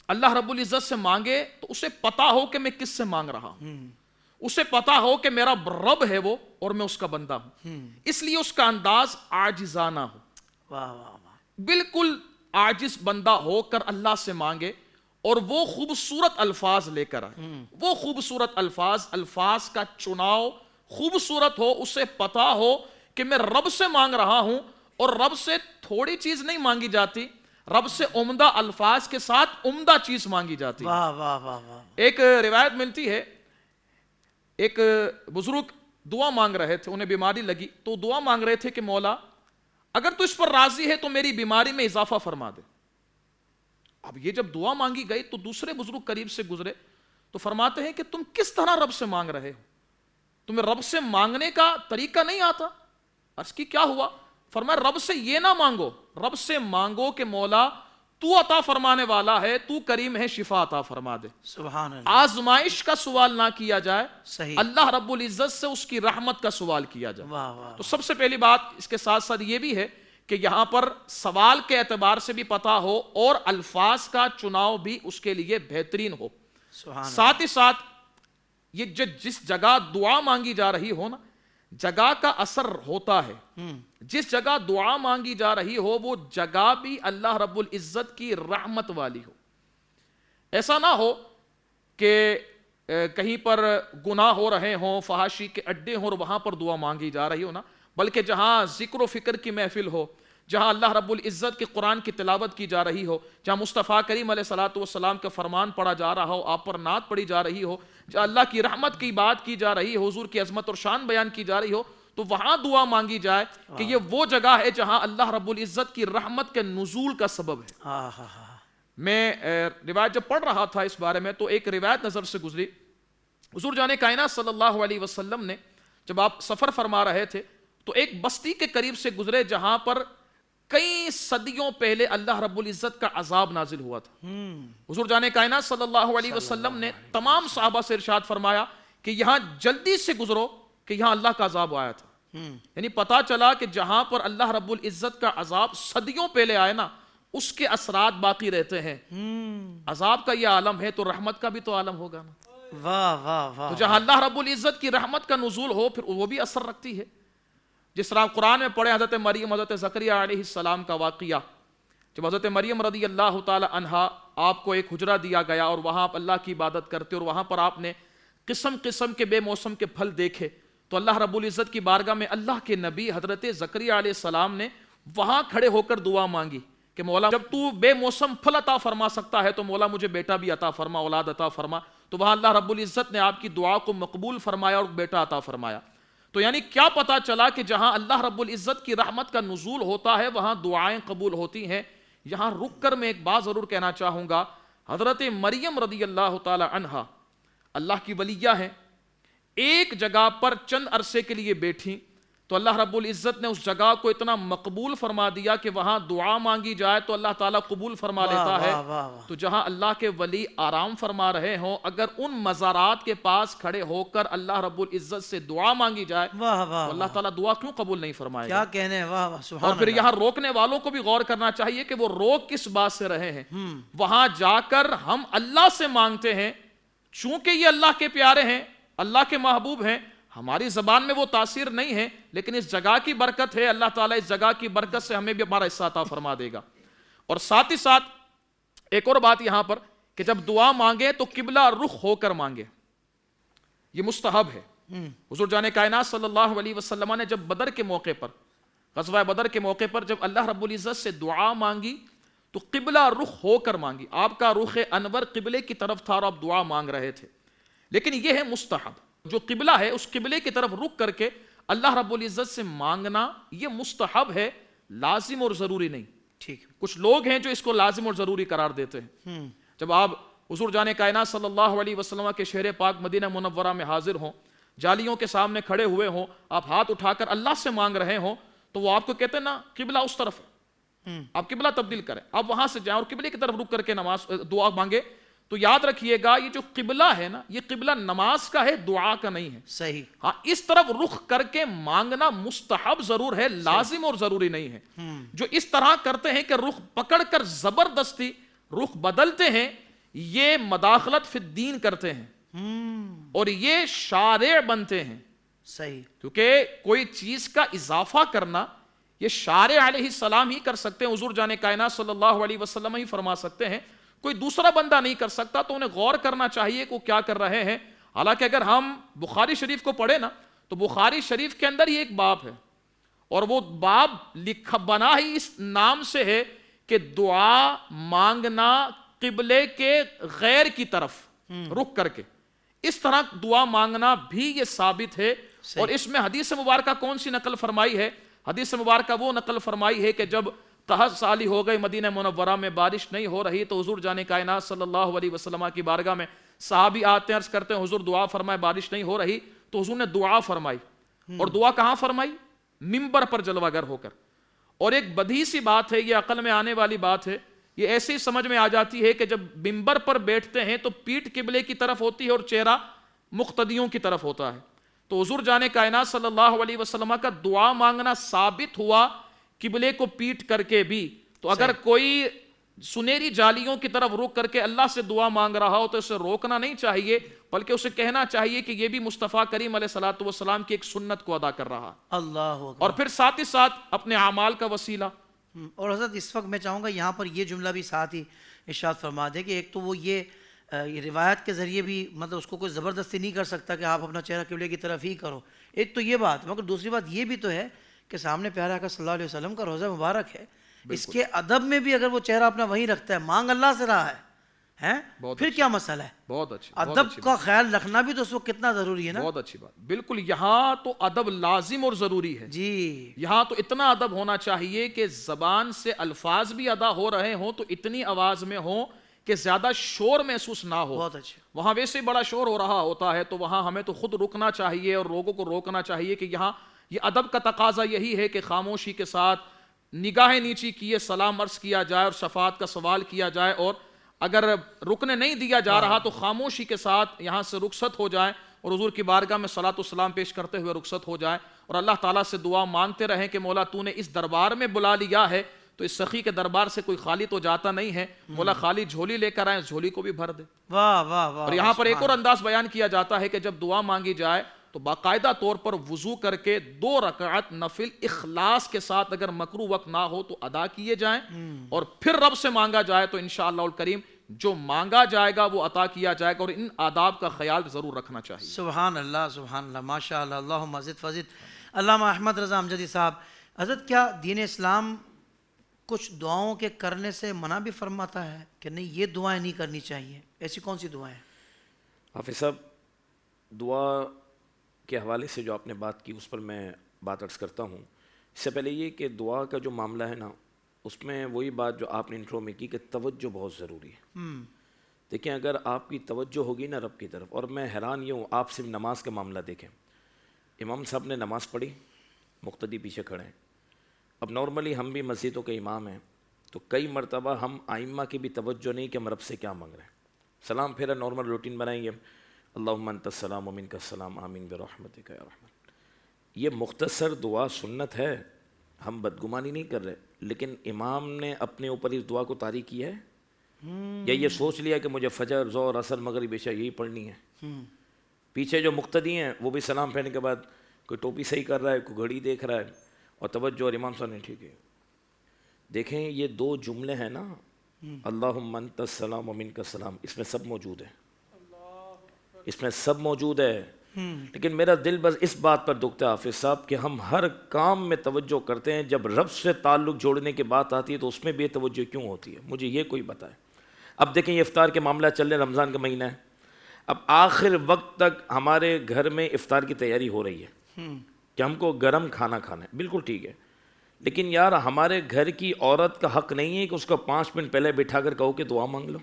اللہ رب العزت سے مانگے تو اسے پتا ہو کہ میں کس سے مانگ رہا ہوں، اسے پتا ہو کہ میرا رب ہے وہ اور میں اس کا بندہ ہوں، اس لیے اس کا انداز عاجزانہ ہو. واہ واہ واہ. بالکل عاجز بندہ ہو کر اللہ سے مانگے اور وہ خوبصورت الفاظ لے کر آئے. وہ خوبصورت الفاظ کا چناؤ خوبصورت ہو، اسے پتا ہو کہ میں رب سے مانگ رہا ہوں اور رب سے تھوڑی چیز نہیں مانگی جاتی، رب سے عمدہ الفاظ کے ساتھ عمدہ چیز مانگی جاتی. واہ واہ واہ واہ. ایک روایت ملتی ہے، ایک بزرگ دعا مانگ رہے تھے، انہیں بیماری لگی تو دعا مانگ رہے تھے کہ مولا اگر تو اس پر راضی ہے تو میری بیماری میں اضافہ فرما دے. اب یہ جب دعا مانگی گئی تو دوسرے بزرگ قریب سے گزرے تو فرماتے ہیں کہ تم کس طرح رب سے مانگ رہے ہو، تمہیں رب سے مانگنے کا طریقہ نہیں آتا. عرض کی کیا ہوا؟ فرمایا رب سے یہ نہ مانگو، رب سے مانگو کہ مولا تو عطا فرمانے والا ہے، تو کریم ہے، شفا عطا فرما دے. سبحان اللہ. آزمائش کا سوال نہ کیا جائے، صحیح. اللہ رب العزت سے اس کی رحمت کا سوال کیا جائے. واہ واہ. تو سب سے پہلی بات اس کے ساتھ ساتھ یہ بھی ہے کہ یہاں پر سوال کے اعتبار سے بھی پتا ہو اور الفاظ کا چناؤ بھی اس کے لیے بہترین ہو. سبحان اللہ. ساتھ ہی ساتھ یہ جس جگہ دعا مانگی جا رہی ہو نا، جگہ کا اثر ہوتا ہے. جس جگہ دعا مانگی جا رہی ہو وہ جگہ بھی اللہ رب العزت کی رحمت والی ہو. ایسا نہ ہو کہ کہیں پر گناہ ہو رہے ہوں، فحاشی کے اڈے ہوں اور وہاں پر دعا مانگی جا رہی ہو نا، بلکہ جہاں ذکر و فکر کی محفل ہو، جہاں اللہ رب العزت کے قرآن کی تلاوت کی جا رہی ہو، جہاں مصطفیٰ کریم علیہ الصلوۃ والسلام کا فرمان پڑھا جا رہا ہو، آپ پر نعت پڑھی جا رہی ہو، جہاں اللہ کی رحمت کی بات کی جا رہی ہو، حضور کی عظمت اور شان بیان کی جا رہی ہو، تو وہاں دعا مانگی جائے کہ یہ وہ جگہ ہے جہاں اللہ رب العزت کی رحمت کے نزول کا سبب ہے. میں روایت جب پڑھ رہا تھا اس بارے میں تو ایک روایت نظر سے گزری. حضور جان کائنات صلی اللہ علیہ وسلم نے جب آپ سفر فرما رہے تھے تو ایک بستی کے قریب سے گزرے جہاں پر کئی صدیوں پہلے اللہ رب العزت کا عذاب نازل ہوا تھا. حضور جان کائنات صلی اللہ علیہ وسلم نے تمام صحابہ سے ارشاد فرمایا کہ یہاں جلدی سے گزرو کہ یہاں اللہ کا عذاب آیا تھا. یعنی پتا چلا کہ جہاں پر اللہ رب العزت کا عذاب صدیوں پہلے آئے نا، اس کے اثرات باقی رہتے ہیں. عذاب کا یہ عالم ہے تو رحمت کا بھی تو عالم ہوگا نا. واہ واہ واہ. تو جہاں اللہ رب العزت کی رحمت کا نزول ہو پھر وہ بھی اثر رکھتی ہے. جس طرح قرآن میں پڑھے حضرت مریم، حضرت زکریا علیہ السلام کا واقعہ، جب حضرت مریم رضی اللہ تعالی عنہا آپ کو ایک حجرہ دیا گیا اور وہاں آپ اللہ کی عبادت کرتے اور وہاں پر آپ نے قسم قسم کے بے موسم کے پھل دیکھے تو اللہ رب العزت کی بارگاہ میں اللہ کے نبی حضرت زکریا علیہ السلام نے وہاں کھڑے ہو کر دعا مانگی کہ مولا جب تو بے موسم پھل عطا فرما سکتا ہے تو مولا مجھے بیٹا بھی عطا فرما، اولاد عطا فرما. تو وہاں اللہ رب العزت نے آپ کی دعا کو مقبول فرمایا اور بیٹا عطا فرمایا. تو یعنی کیا پتا چلا کہ جہاں اللہ رب العزت کی رحمت کا نزول ہوتا ہے وہاں دعائیں قبول ہوتی ہیں. یہاں رک کر میں ایک بات ضرور کہنا چاہوں گا، حضرت مریم رضی اللہ تعالی عنہا اللہ کی ولیہ ہیں، ایک جگہ پر چند عرصے کے لیے بیٹھی، تو اللہ رب العزت نے اس جگہ کو اتنا مقبول فرما دیا کہ وہاں دعا مانگی جائے تو اللہ تعالیٰ قبول فرما لیتا ہے. تو جہاں اللہ کے ولی آرام فرما رہے ہوں، اگر ان مزارات کے پاس کھڑے ہو کر اللہ رب العزت سے دعا مانگی جائے تو اللہ تعالیٰ دعا کیوں قبول نہیں فرمائے گا؟ کیا کہنے ہیں، واہ واہ سبحان اور پھر یہاں روکنے والوں کو بھی غور کرنا چاہیے کہ وہ روک کس بات سے رہے ہیں. وہاں جا کر ہم اللہ سے مانگتے ہیں، چونکہ یہ اللہ کے پیارے ہیں، اللہ کے محبوب ہیں، ہماری زبان میں وہ تاثیر نہیں ہے، لیکن اس جگہ کی برکت ہے. اللہ تعالیٰ اس جگہ کی برکت سے ہمیں بھی ہمارا حصہ عطا فرما دے گا. اور ساتھ ہی ساتھ ایک اور بات یہاں پر کہ جب دعا مانگے تو قبلہ رخ ہو کر مانگے، یہ مستحب ہے. حضور جان کائنات صلی اللہ علیہ وسلم نے جب بدر کے موقع پر، غزوہ بدر کے موقع پر جب اللہ رب العزت سے دعا مانگی تو قبلہ رخ ہو کر مانگی. آپ کا رخ انور قبلے کی طرف تھا اور آپ دعا مانگ رہے تھے. لیکن یہ ہے مستحب، جو قبلہ ہے اس قبلے کی طرف رک کر کے اللہ رب العزت سے مانگنا یہ مستحب ہے، لازم اور ضروری نہیں. ٹھیک. کچھ لوگ ہیں جو اس کو لازم اور ضروری قرار دیتے ہیں. جب آپ حضور جان کائنات صلی اللہ علیہ وسلم کے شہر پاک مدینہ منورہ میں حاضر ہوں، جالیوں کے سامنے کھڑے ہوئے ہوں، آپ ہاتھ اٹھا کر اللہ سے مانگ رہے ہوں، تو وہ آپ کو کہتے ہیں نا قبلہ اس طرف ہے، آپ قبلہ تبدیل کریں، آپ وہاں سے جائیں اور قبلے کی طرف رک کر کے نماز دعا مانگے. تو یاد رکھیے گا یہ جو قبلہ ہے نا، یہ قبلہ نماز کا ہے، دعا کا نہیں ہے. صحیح. ہاں اس طرف رخ کر کے مانگنا مستحب ضرور ہے، لازم اور ضروری نہیں ہے. جو اس طرح کرتے ہیں کہ رخ پکڑ کر زبردستی رخ بدلتے ہیں، یہ مداخلت فی الدین کرتے ہیں اور یہ شارع بنتے ہیں. صحیح. کیونکہ کوئی چیز کا اضافہ کرنا یہ شارع علیہ السلام ہی کر سکتے ہیں، حضور جان کائنات صلی اللہ علیہ وسلم ہی فرما سکتے ہیں، کوئی دوسرا بندہ نہیں کر سکتا. تو انہیں غور کرنا چاہیے کہ وہ کیا کر رہے ہیں. حالانکہ اگر ہم بخاری شریف کو پڑھیں نا تو بخاری شریف کے اندر ہی ایک باب ہے اور وہ باب لکھا بنا ہی اس نام سے ہے کہ دعا مانگنا قبلے کے غیر کی طرف رک کر کے، اس طرح دعا مانگنا بھی یہ ثابت ہے. اور اس میں حدیث مبارکہ کون سی نقل فرمائی ہے؟ حدیث مبارکہ وہ نقل فرمائی ہے کہ جب 10 سالی ہو گئی مدینہ منورہ میں بارش نہیں ہو رہی تو حضور جان کائنات صلی اللہ علیہ وسلم کی بارگاہ میں صحابی آتے ہیں، عرض کرتے ہیں حضور دعا فرمائے، بارش نہیں ہو رہی. تو حضور نے دعا فرمائی، اور دعا کہاں فرمائی؟ منبر پر جلوہ گر ہو کر. اور ایک بدیہی سی بات ہے، یہ عقل میں آنے والی بات ہے، یہ ایسے ہی سمجھ میں آ جاتی ہے کہ جب منبر پر بیٹھتے ہیں تو پیٹھ قبلے کی طرف ہوتی ہے اور چہرہ مقتدیوں کی طرف ہوتا ہے. تو حضور جان کائنات صلی اللہ علیہ وسلم کا دعا مانگنا ثابت ہوا قبلے کو پیٹ کر کے بھی. تو اگر کوئی سنہری جالیوں کی طرف رک کر کے اللہ سے دعا مانگ رہا ہو تو اسے روکنا نہیں چاہیے، بلکہ اسے کہنا چاہیے کہ یہ بھی مصطفیٰ کریم علیہ الصلوۃ والسلام کی ایک سنت کو ادا کر رہا. اللہ اکبر. اور پھر ساتھ ہی ساتھ اپنے اعمال کا وسیلہ. اور حضرت اس وقت میں چاہوں گا یہاں پر یہ جملہ بھی ساتھ ہی ارشاد فرما دے کہ ایک تو وہ یہ روایت کے ذریعے بھی مطلب اس کو کوئی زبردستی نہیں کر سکتا کہ آپ اپنا چہرہ قبلے کی طرف ہی کرو، ایک تو یہ بات، مگر دوسری بات یہ بھی تو ہے کہ سامنے پیارے آقا صلی اللہ علیہ وسلم کا روضہ مبارک ہے، اس کے ادب میں بھی اگر وہ چہرہ اپنا وہیں رکھتا ہے، مانگ اللہ سے رہا ہے، پھر کیا مسئلہ ہے؟ بہت اچھی ادب کا خیال رکھنا بھی تو اس وقت کتنا ضروری ہے نا. بہت اچھی بات. بالکل یہاں تو ادب لازم اور ضروری ہے جی. یہاں تو اتنا ادب ہونا چاہیے کہ زبان سے الفاظ بھی ادا ہو رہے ہوں تو اتنی آواز میں ہوں کہ زیادہ شور محسوس نہ ہو. بہت اچھا. وہاں ویسے بڑا شور ہو رہا ہوتا ہے تو وہاں ہمیں تو خود رکنا چاہیے اور لوگوں کو روکنا چاہیے کہ یہاں یہ ادب کا تقاضا یہی ہے کہ خاموشی کے ساتھ نگاہیں نیچی کیے سلام عرض کیا جائے اور شفاعت کا سوال کیا جائے، اور اگر رکنے نہیں دیا جا رہا تو خاموشی کے ساتھ یہاں سے رخصت ہو جائے اور حضور کی بارگاہ میں صلاۃ و سلام پیش کرتے ہوئے رخصت ہو جائے اور اللہ تعالیٰ سے دعا مانگتے رہیں کہ مولا تو نے اس دربار میں بلا لیا ہے تو اس سخی کے دربار سے کوئی خالی تو جاتا نہیں ہے، مولا خالی جھولی لے کر آئیں، اس جھولی کو بھی بھر دے. واہ واہ واہ. اور یہاں پر ایک اور انداز بیان کیا جاتا ہے کہ جب دعا مانگی جائے تو باقاعدہ طور پر وضو کر کے 2 رکعت نفل اخلاص کے ساتھ اگر مکروہ وقت نہ ہو تو ادا کیے جائیں اور پھر رب سے مانگا جائے تو انشاءاللہ الکریم جو مانگا جائے گا وہ عطا کیا جائے گا. اور ان آداب کا خیال ضرور رکھنا چاہیے. سبحان اللہ سبحان اللہ ماشاء اللہ. اللہم زد فزد. علامہ احمد رضا امجدی صاحب، حضرت کیا دین اسلام کچھ دعاؤں کے کرنے سے منع بھی فرماتا ہے کہ نہیں یہ دعائیں نہیں کرنی چاہیے؟ ایسی کون سی دعائیں؟ حافظ صاحب دعا کے حوالے سے جو آپ نے بات کی اس پر میں بات عرض کرتا ہوں. اس سے پہلے یہ کہ دعا کا جو معاملہ ہے نا اس میں وہی بات جو آپ نے انٹرو میں کی کہ توجہ بہت ضروری ہے. دیکھیں اگر آپ کی توجہ ہوگی نا رب کی طرف، اور میں حیران یہ ہوں آپ صرف نماز کا معاملہ دیکھیں، امام صاحب نے نماز پڑھی، مقتدی پیچھے کھڑے ہیں. اب نارملی ہم بھی مسجدوں کے امام ہیں تو کئی مرتبہ ہم ائمہ کی بھی توجہ نہیں کہ ہم رب سے کیا مانگ رہے ہیں. سلام پھیرا نارمل روٹین بنائیں گے, اللہم انت السلام و منک السلام آمین برحمتک یا رحمن. یہ مختصر دعا سنت ہے, ہم بدگمانی نہیں کر رہے, لیکن امام نے اپنے اوپر اس دعا کو طاری کیا ہے یا یہ سوچ لیا کہ مجھے فجر, ظہر, عصر, مغرب, عشاء یہی پڑھنی ہے. پیچھے جو مقتدی ہیں وہ بھی سلام پھیرنے کے بعد کوئی ٹوپی صحیح کر رہا ہے, کوئی گھڑی دیکھ رہا ہے, اور توجہ اور امام صاحب نے ٹھیک ہے. دیکھیں یہ دو جملے ہیں نا, اللہم انت السلام و منک السلام, اس میں سب موجود ہے, اس میں سب موجود ہے. لیکن میرا دل بس اس بات پر دکھتا ہے حافظ صاحب کہ ہم ہر کام میں توجہ کرتے ہیں, جب رب سے تعلق جوڑنے کی بات آتی ہے تو اس میں بے توجہ کیوں ہوتی ہے, مجھے یہ کوئی بتائے. اب دیکھیں یہ افطار کے معاملہ چل رہے, رمضان کا مہینہ ہے, اب آخر وقت تک ہمارے گھر میں افطار کی تیاری ہو رہی ہے کہ ہم کو گرم کھانا کھانا ہے, بالکل ٹھیک ہے, لیکن یار ہمارے گھر کی عورت کا حق نہیں ہے کہ اس کو 5 منٹ پہلے بٹھا کر کہو کہ دعا مانگ لو.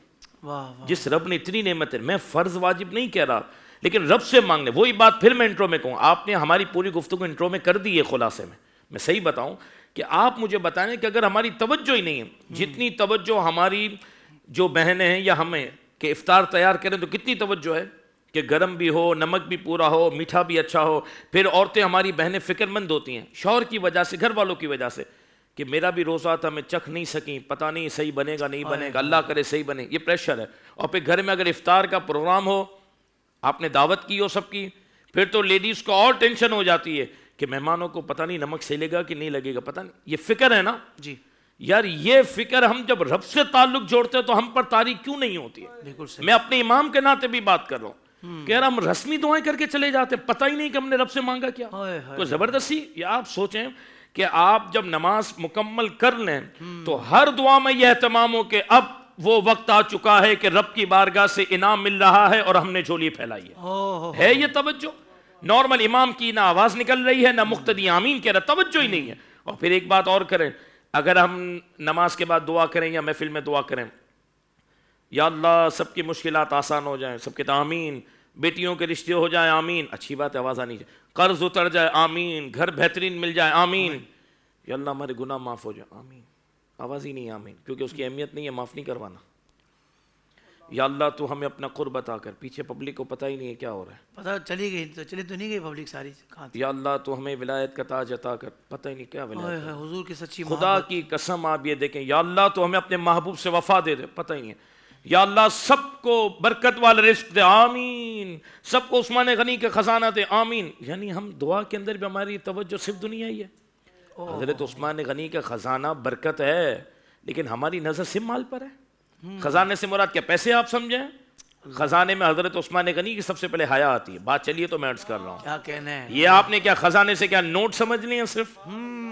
جس رب نے اتنی نعمتیں, میں فرض واجب نہیں کہہ رہا, لیکن رب سے مانگنے. وہی بات پھر میں انٹرو میں کہوں, آپ نے ہماری پوری گفتگو انٹرو میں کر دی ہے خلاصے میں صحیح بتاؤں کہ آپ مجھے بتائیں کہ اگر ہماری توجہ ہی نہیں ہے, جتنی توجہ ہماری جو بہنیں ہیں یا ہمیں کہ افطار تیار کریں تو کتنی توجہ ہے کہ گرم بھی ہو, نمک بھی پورا ہو, میٹھا بھی اچھا ہو. پھر عورتیں ہماری بہنیں فکر مند ہوتی ہیں شوہر کی وجہ سے, گھر والوں کی وجہ سے, کہ میرا بھی روزہ تھا, میں چکھ نہیں سکیں, پتہ نہیں صحیح بنے گا نہیں بنے گا, اللہ کرے صحیح بنے, یہ پریشر ہے. اور پھر گھر میں اگر افطار کا پروگرام ہو, آپ نے دعوت کی ہو سب کی, پھر تو لیڈیز کو اور ٹینشن ہو جاتی ہے کہ مہمانوں کو پتہ نہیں نمک صحیح لگے گا کہ نہیں لگے گا, پتہ نہیں. یہ فکر ہے نا جی یار, یہ فکر ہم جب رب سے تعلق جوڑتے ہیں تو ہم پر طاری کیوں نہیں ہوتی ہے. بالکل صحیح. میں اپنے امام کے ناطے بھی بات کر رہا ہوں کہ یار ہم رسمی دعائیں کر کے چلے جاتے ہیں, پتہ ہی نہیں کہ ہم نے رب سے مانگا کیا. تو زبردستی, یا آپ سوچیں کہ آپ جب نماز مکمل کر لیں تو ہر دعا میں یہ اہتمام ہو کہ اب وہ وقت آ چکا ہے کہ رب کی بارگاہ سے انعام مل رہا ہے اور ہم نے جھولی پھیلائی ہے یہ توجہ. نارمل امام کی نہ آواز نکل رہی ہے, نہ مقتدی آمین کہہ رہا, توجہ ہی نہیں ہے. اور پھر ایک بات اور کریں, اگر ہم نماز کے بعد دعا کریں یا محفل میں دعا کریں, یا اللہ سب کی مشکلات آسان ہو جائیں, سب کے آمین, بیٹیوں کے رشتے ہو جائیں آمین, اچھی بات ہے آواز آنی چاہیے, قرض اتر جائے آمین, گھر بہترین مل جائے آمین, یا اللہ ہمارے گناہ معاف ہو جائے آمین, آواز ہی نہیں آمین, کیونکہ اس کی اہمیت نہیں ہے, معاف نہیں کروانا. یا اللہ تو ہمیں اپنا قرب عطا کر, پیچھے پبلک کو پتہ ہی نہیں ہے کیا ہو رہا ہے, پتہ چلی گئی تو چلی تو نہیں گئی پبلک ساری کہاں تھی. یا اللہ تو ہمیں ولایت کا تاج عطا کر, پتہ ہی نہیں کیا ولایت ہے. حضور کی سچی خدا کی قسم آپ یہ دیکھیں, یا اللہ تو ہمیں اپنے محبوب سے وفا دے دے, پتہ ہی نہیں ہے. یا اللہ سب کو برکت والا رزق دے آمین, سب کو عثمان غنی کے خزانہ دے آمین. یعنی ہم دعا کے اندر بھی ہماری توجہ صرف دنیا ہی ہے. حضرت عثمان غنی کا خزانہ برکت ہے, لیکن ہماری نظر صرف مال پر ہے. خزانے سے مراد کیا پیسے آپ سمجھیں, خزانے میں حضرت عثمان غنی کی سب سے پہلے حیا آتی ہے. بات چلیے تو میں عرض کر رہا ہوں, کیا کہنا ہے, یہ آپ نے کیا خزانے سے کیا نوٹ سمجھ لیے صرف,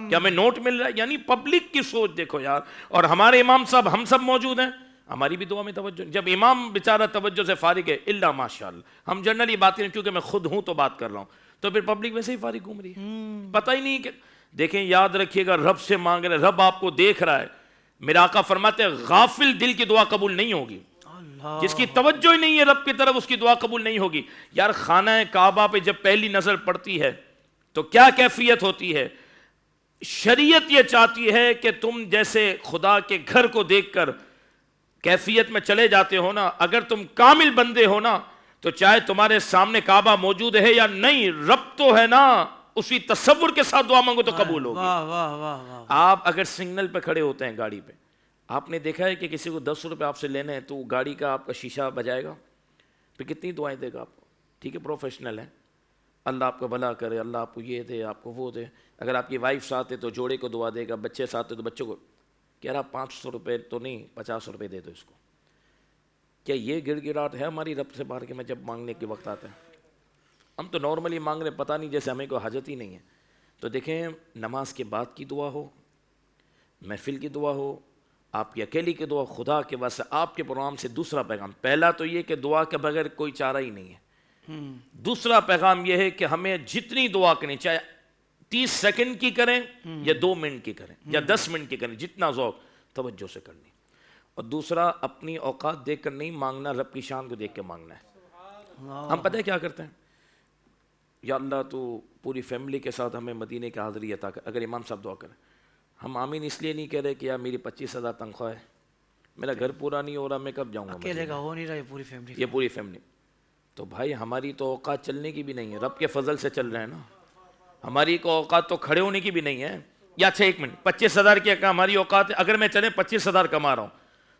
کیا ہمیں نوٹ مل رہا ہے. یعنی پبلک کی سوچ دیکھو یار. اور ہمارے امام صاحب ہم سب موجود ہیں, ہماری بھی دعا میں توجہ. جب امام بیچارہ توجہ سے فارغ ہے, اللہ ماشاءاللہ, ہم جنرلی بات کریں کیونکہ میں خود ہوں تو بات کر رہا ہوں, تو پھر پبلک ویسے ہی فارغ گھوم رہی ہے, پتہ ہی نہیں کہ. دیکھیں یاد رکھیے گا, رب سے مانگ رہے, رب آپ کو دیکھ رہا ہے. میرا آقا فرماتے ہیں غافل دل کی دعا قبول نہیں ہوگی, جس کی توجہ ہی نہیں ہے رب کی طرف اس کی دعا قبول نہیں ہوگی. یار خانہ کعبہ پہ جب پہلی نظر پڑتی ہے تو کیا کیفیت ہوتی ہے. شریعت یہ چاہتی ہے کہ تم جیسے خدا کے گھر کو دیکھ کر کیفیت میں چلے جاتے ہو نا, اگر تم کامل بندے ہو نا تو چاہے تمہارے سامنے کعبہ موجود ہے یا نہیں, رب تو ہے نا, اسی تصور کے ساتھ دعا مانگو تو قبول ہوگی. واہ واہ واہ واہ. آپ اگر سگنل پہ کھڑے ہوتے ہیں گاڑی پہ, آپ نے دیکھا ہے کہ کسی کو 10 روپے آپ سے لینے ہیں تو گاڑی کا آپ کا شیشہ بجائے گا, پھر کتنی دعائیں دے گا آپ کو. ٹھیک ہے پروفیشنل ہے, اللہ آپ کو بھلا کرے, اللہ آپ کو یہ دے, آپ کو وہ دے. اگر آپ کی وائف ساتھ ہے تو جوڑے کو دعا دے گا, بچے ساتھ ہے تو بچوں کو, کہہ رہا 500 روپے تو نہیں 50 روپے دے دو اس کو. کیا یہ گڑ گڑاہٹ ہے ہماری رب سے باہر کے میں جب مانگنے کے وقت آتا ہے؟ ہم تو نارملی مانگ رہے, پتہ نہیں جیسے ہمیں کوئی حاجت ہی نہیں ہے. تو دیکھیں نماز کے بعد کی دعا ہو, محفل کی دعا ہو, آپ کی اکیلی کی دعا, خدا کے واسطے آپ کے پروگرام سے دوسرا پیغام. پہلا تو یہ کہ دعا کے بغیر کوئی چارہ ہی نہیں ہے. دوسرا پیغام یہ ہے کہ ہمیں جتنی دعا کرنی, چاہے 30 سیکنڈ کی کریں یا 2 منٹ کی کریں یا 10 منٹ کی کریں, جتنا ذوق توجہ سے کرنی. اور دوسرا اپنی اوقات دیکھ کر نہیں مانگنا, رب کی شان کو دیکھ کے مانگنا ہے. ہم پتہ ہے کیا کرتے ہیں, یا اللہ تو پوری فیملی کے ساتھ ہمیں مدینے کی حاضری عطا کر. اگر امام صاحب دعا کریں, ہم آمین اس لیے نہیں کہہ رہے کہ یار میری 25,000 تنخواہ ہے, میرا گھر پورا نہیں ہو رہا, میں کب جاؤں گا اکیلے کا ہو نہیں رہا, یہ پوری فیملی. یہ پوری فیملی. تو بھائی ہماری تو اوقات چلنے کی بھی نہیں ہے, رب کے فضل سے چل رہے ہیں نا. ہماری کو اوقات تو کھڑے ہونے کی بھی نہیں ہے. یا اچھا ایک منٹ, 25,000 کی ہماری اوقات ہے, اگر میں چلے 25,000 کما رہا ہوں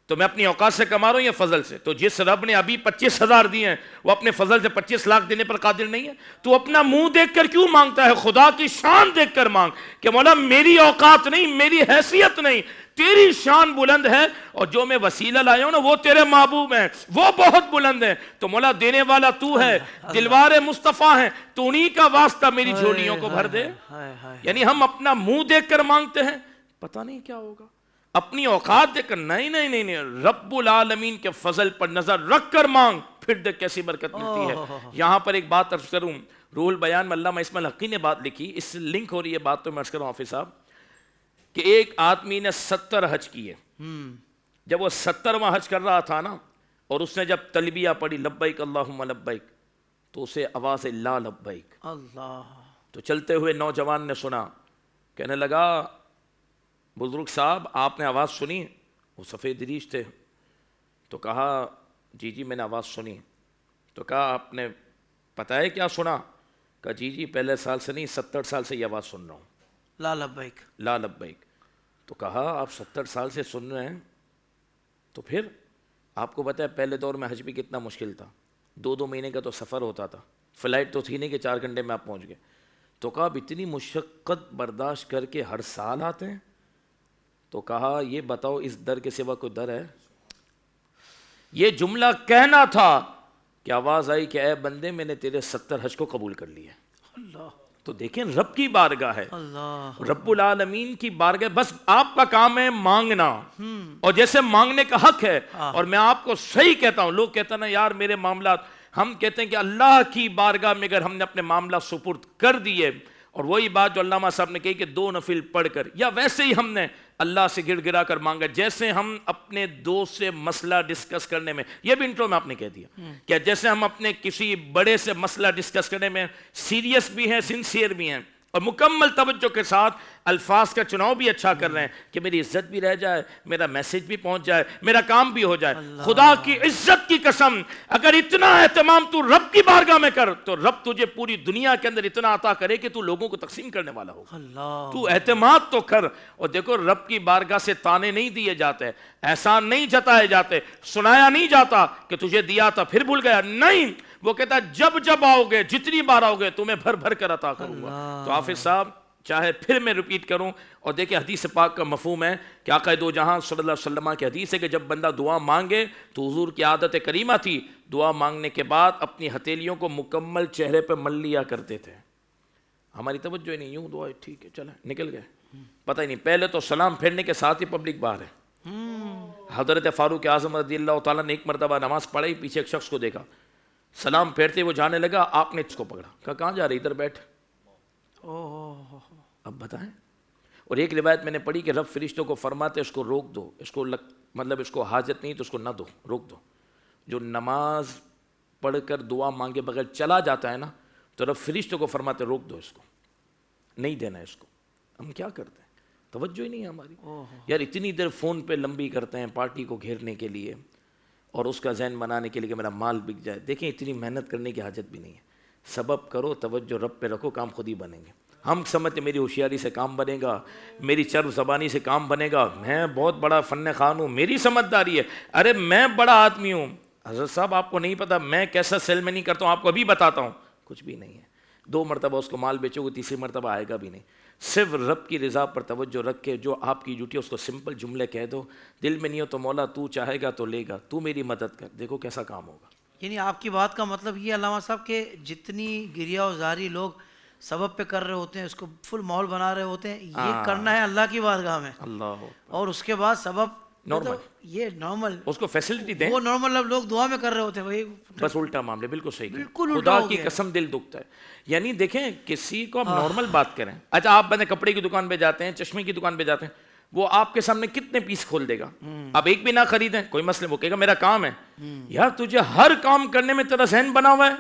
تو میں اپنی اوقات سے کما رہا ہوں یا فضل سے؟ تو جس رب نے ابھی 25,000 دیے ہیں وہ اپنے فضل سے 25 لاکھ دینے پر قادر نہیں ہے؟ تو اپنا منہ دیکھ کر کیوں مانگتا ہے؟ خدا کی شان دیکھ کر مانگ کہ مولا میری اوقات نہیں, میری حیثیت نہیں, تیری شان بلند ہے, اور جو میں وسیلہ لایا ہوں نا وہ تیرے محبوب ہیں, وہ بہت بلند ہیں. تو مولا دینے والا تو ہے, دلوار مصطفیٰ ہیں, تو انہی کا واسطہ میری جھولیوں کو بھر دے. یعنی ہم اپنا منہ دیکھ کر مانگتے ہیں, پتہ نہیں کیا ہوگا. اپنی اوقات دیکھ کر نہیں نہیں نہیں نہیں, رب العالمین کے فضل پر نظر رکھ کر مانگ, پھر دیکھ کیسی برکت ملتی ہے. یہاں پر ایک بات عرض کروں, روح البیان میں علامہ اسماعیل حقی نے بات لکھی, اس سے لنک ہو رہی ہے بات, تو میں عرض کروں حافظ صاحب کہ ایک آدمی نے 70 حج کیے. جب وہ 70واں حج کر رہا تھا نا, اور اس نے جب تلبیہ پڑھی لبیک اللہم لبیک, تو اسے آواز لا لبیک اللہ. تو چلتے ہوئے نوجوان نے سنا, کہنے لگا بزرگ صاحب آپ نے آواز سنی؟ وہ سفید ریش تھے. تو کہا جی جی میں نے آواز سنی. تو کہا آپ نے پتہ ہے کیا سنا؟ کہا جی جی پہلے سال سے نہیں 70 سال سے یہ آواز سن رہا ہوں, لا لبیک لا لبیک. تو کہا آپ 70 سال سے سن رہے ہیں, تو پھر آپ کو پتہ ہے پہلے دور میں حج بھی کتنا مشکل تھا, 2 مہینے کا تو سفر ہوتا تھا, فلائٹ تو تھی نہیں کہ 4 گھنٹے میں آپ پہنچ گئے. تو کہا اب اتنی مشقت برداشت کر کے ہر سال آتے ہیں؟ تو کہا یہ بتاؤ اس در کے سوا کوئی در ہے؟ یہ جملہ کہنا تھا کہ آواز آئی کہ اے بندے میں نے تیرے 70 حج کو قبول کر لیا. اللہ. تو دیکھیں رب کی بارگاہ ہے, اللہ رب العالمین کی بارگاہ. بس آپ کا کام ہے مانگنا, اور جیسے مانگنے کا حق ہے. اور میں آپ کو صحیح کہتا ہوں, لوگ کہتے ہیں نا یار میرے معاملات, ہم کہتے ہیں کہ اللہ کی بارگاہ میں اگر ہم نے اپنے معاملات سپرد کر دیے, اور وہی بات جو علامہ صاحب نے کہی کہ 2 نفل پڑھ کر, یا ویسے ہی ہم نے اللہ سے گڑ گڑا کر مانگا, جیسے ہم اپنے دوست سے مسئلہ ڈسکس کرنے میں, یہ بھی انٹرو میں آپ نے کہہ دیا کہ جیسے ہم اپنے کسی بڑے سے مسئلہ ڈسکس کرنے میں سیریس بھی ہیں, سنسیئر بھی ہیں, اور مکمل توجہ کے ساتھ الفاظ کا چناؤ بھی اچھا کر رہے ہیں کہ میری عزت بھی رہ جائے, میرا میسج بھی پہنچ جائے, میرا کام بھی ہو جائے. خدا کی عزت کی قسم, اگر اتنا اہتمام تو رب کی بارگاہ میں کر تو رب تجھے پوری دنیا کے اندر اتنا عطا کرے کہ تو لوگوں کو تقسیم کرنے والا ہو. تو اعتماد تو کر. اور دیکھو رب کی بارگاہ سے تانے نہیں دیے جاتے, احسان نہیں جتائے جاتے, سنایا نہیں جاتا کہ تجھے دیا تھا پھر بھول گیا, نہیں. وہ کہتا جب جب آؤ گے, جتنی بار آؤ گے تمہیں بھر بھر کر عطا کروں گا. تو حافظ صاحب چاہے پھر میں ریپیٹ کروں, اور دیکھیں حدیث پاک کا مفہوم ہے کہ آقا دو جہاں صلی اللہ علیہ وسلم کی حدیث ہے کہ جب بندہ دعا مانگے تو حضور کی عادت کریمہ تھی, دعا مانگنے کے بعد اپنی ہتھیلیوں کو مکمل چہرے پہ مل لیا کرتے تھے. ہماری توجہ ہی نہیں, یوں دعا ٹھیک ہے چلیں نکل گئے, پتہ ہی نہیں. پہلے تو سلام پھیرنے کے ساتھ ہی پبلک باہر ہے. حضرت فاروق اعظم رضی اللہ تعالیٰ نے ایک مرتبہ نماز پڑھائی, پیچھے ایک شخص کو دیکھا, سلام پھیرتے وہ جانے لگا, آپ نے اس کو پکڑا, کہا کہاں جا رہے, ادھر بیٹھ. اب بتائیں. اور ایک روایت میں نے پڑھی کہ رب فرشتوں کو فرماتے اس کو روک دو, اس کو مطلب اس کو حاجت نہیں تو اس کو نہ دو, روک دو. جو نماز پڑھ کر دعا مانگے بغیر چلا جاتا ہے نا, تو رب فرشتوں کو فرماتے روک دو, اس کو نہیں دینا ہے اس کو. ہم کیا کرتے ہیں, توجہ ہی نہیں ہے ہماری. یار اتنی دیر فون پہ لمبی کرتے ہیں پارٹی کو گھیرنے کے لیے اور اس کا ذہن بنانے کے لیے کہ میرا مال بک جائے. دیکھیں اتنی محنت کرنے کی حاجت بھی نہیں ہے. سبب کرو, توجہ رب پہ رکھو, کام خود ہی بنیں گے. ہم سمجھتے میری ہوشیاری سے کام بنے گا, میری چرب زبانی سے کام بنے گا, میں بہت بڑا فن خوان ہوں, میری سمجھداری ہے. ارے میں بڑا آدمی ہوں. حضرت صاحب آپ کو نہیں پتا میں کیسا سیل میں نہیں کرتا ہوں, آپ کو ابھی بتاتا ہوں. کچھ بھی نہیں ہے. 2 مرتبہ اس کو مال بیچو گے, تیسری مرتبہ آئے گا بھی نہیں. صرف رب کی رضا پر توجہ رکھ کے جو آپ کی ڈیوٹی ہے اس کو سمپل جملے کہہ دو, دل میں نہیں ہو تو مولا تو چاہے گا تو لے گا, تو میری مدد کر, دیکھو کیسا کام ہوگا. یعنی آپ کی بات کا مطلب یہ علامہ صاحب کہ جتنی گریہ و زاری لوگ سبب پہ کر رہے ہوتے ہیں, اس کو فل ماحول بنا رہے ہوتے ہیں, یہ کرنا ہے اللہ کی بارگاہ میں, اللہ, اور اس کے بعد سبب نارمل, یہ نارمل اس کو فیسلٹی دیں. وہ نارمل لوگ دعا میں کر رہے ہوتے ہیں, وہی بس الٹا معاملے. بالکل صحیح, بالکل خدا کی قسم دل دکھتا ہے. یعنی دیکھیں کسی کو آپ نارمل بات کریں. اچھا آپ بندے کپڑے کی دکان پہ جاتے ہیں, چشمے کی دکان پہ جاتے ہیں, وہ آپ کے سامنے کتنے پیس کھول دے گا, آپ ایک بھی نہ خریدیں, کوئی مسئلہ, وہ کہے گا میرا کام ہے. یار تجھے ہر کام کرنے میں تیرا ذہن بنا ہوا ہے,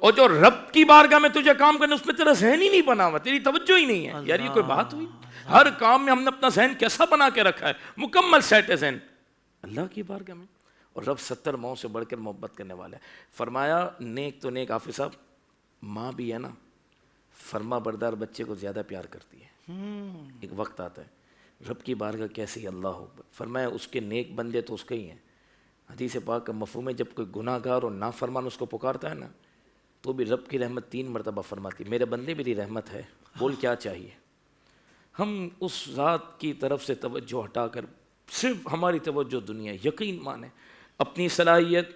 اور جو رب کی بارگاہ میں تجھے کام کرنا اس میں تیرا ذہن ہی نہیں بنا ہوا, تیری توجہ ہی نہیں ہے. یار یہ کوئی بات ہوئی؟ ہر کام میں ہم نے اپنا ذہن کیسا بنا کے رکھا ہے, مکمل سیٹ ہے ذہن اللہ کی بارگاہ میں. اور رب 70 ماؤں سے بڑھ کر محبت کرنے والا ہے. فرمایا نیک تو نیک حافظ صاحب, ماں بھی ہے نا فرما بردار بچے کو زیادہ پیار کرتی ہے. ایک وقت آتا ہے رب کی بارگاہ کیسی اللہ ہو. فرمایا اس کے نیک بندے تو اس کے ہی ہیں. حدیث پاک کا مفہوم ہے جب کوئی گناہ گار اور نافرمان اس کو پکارتا ہے نا تو بھی رب کی رحمت 3 مرتبہ فرماتی, میرے بندے میری رحمت ہے, بول کیا چاہیے. ہم اس ذات کی طرف سے توجہ ہٹا کر صرف ہماری توجہ دنیا, یقین مانے اپنی صلاحیت,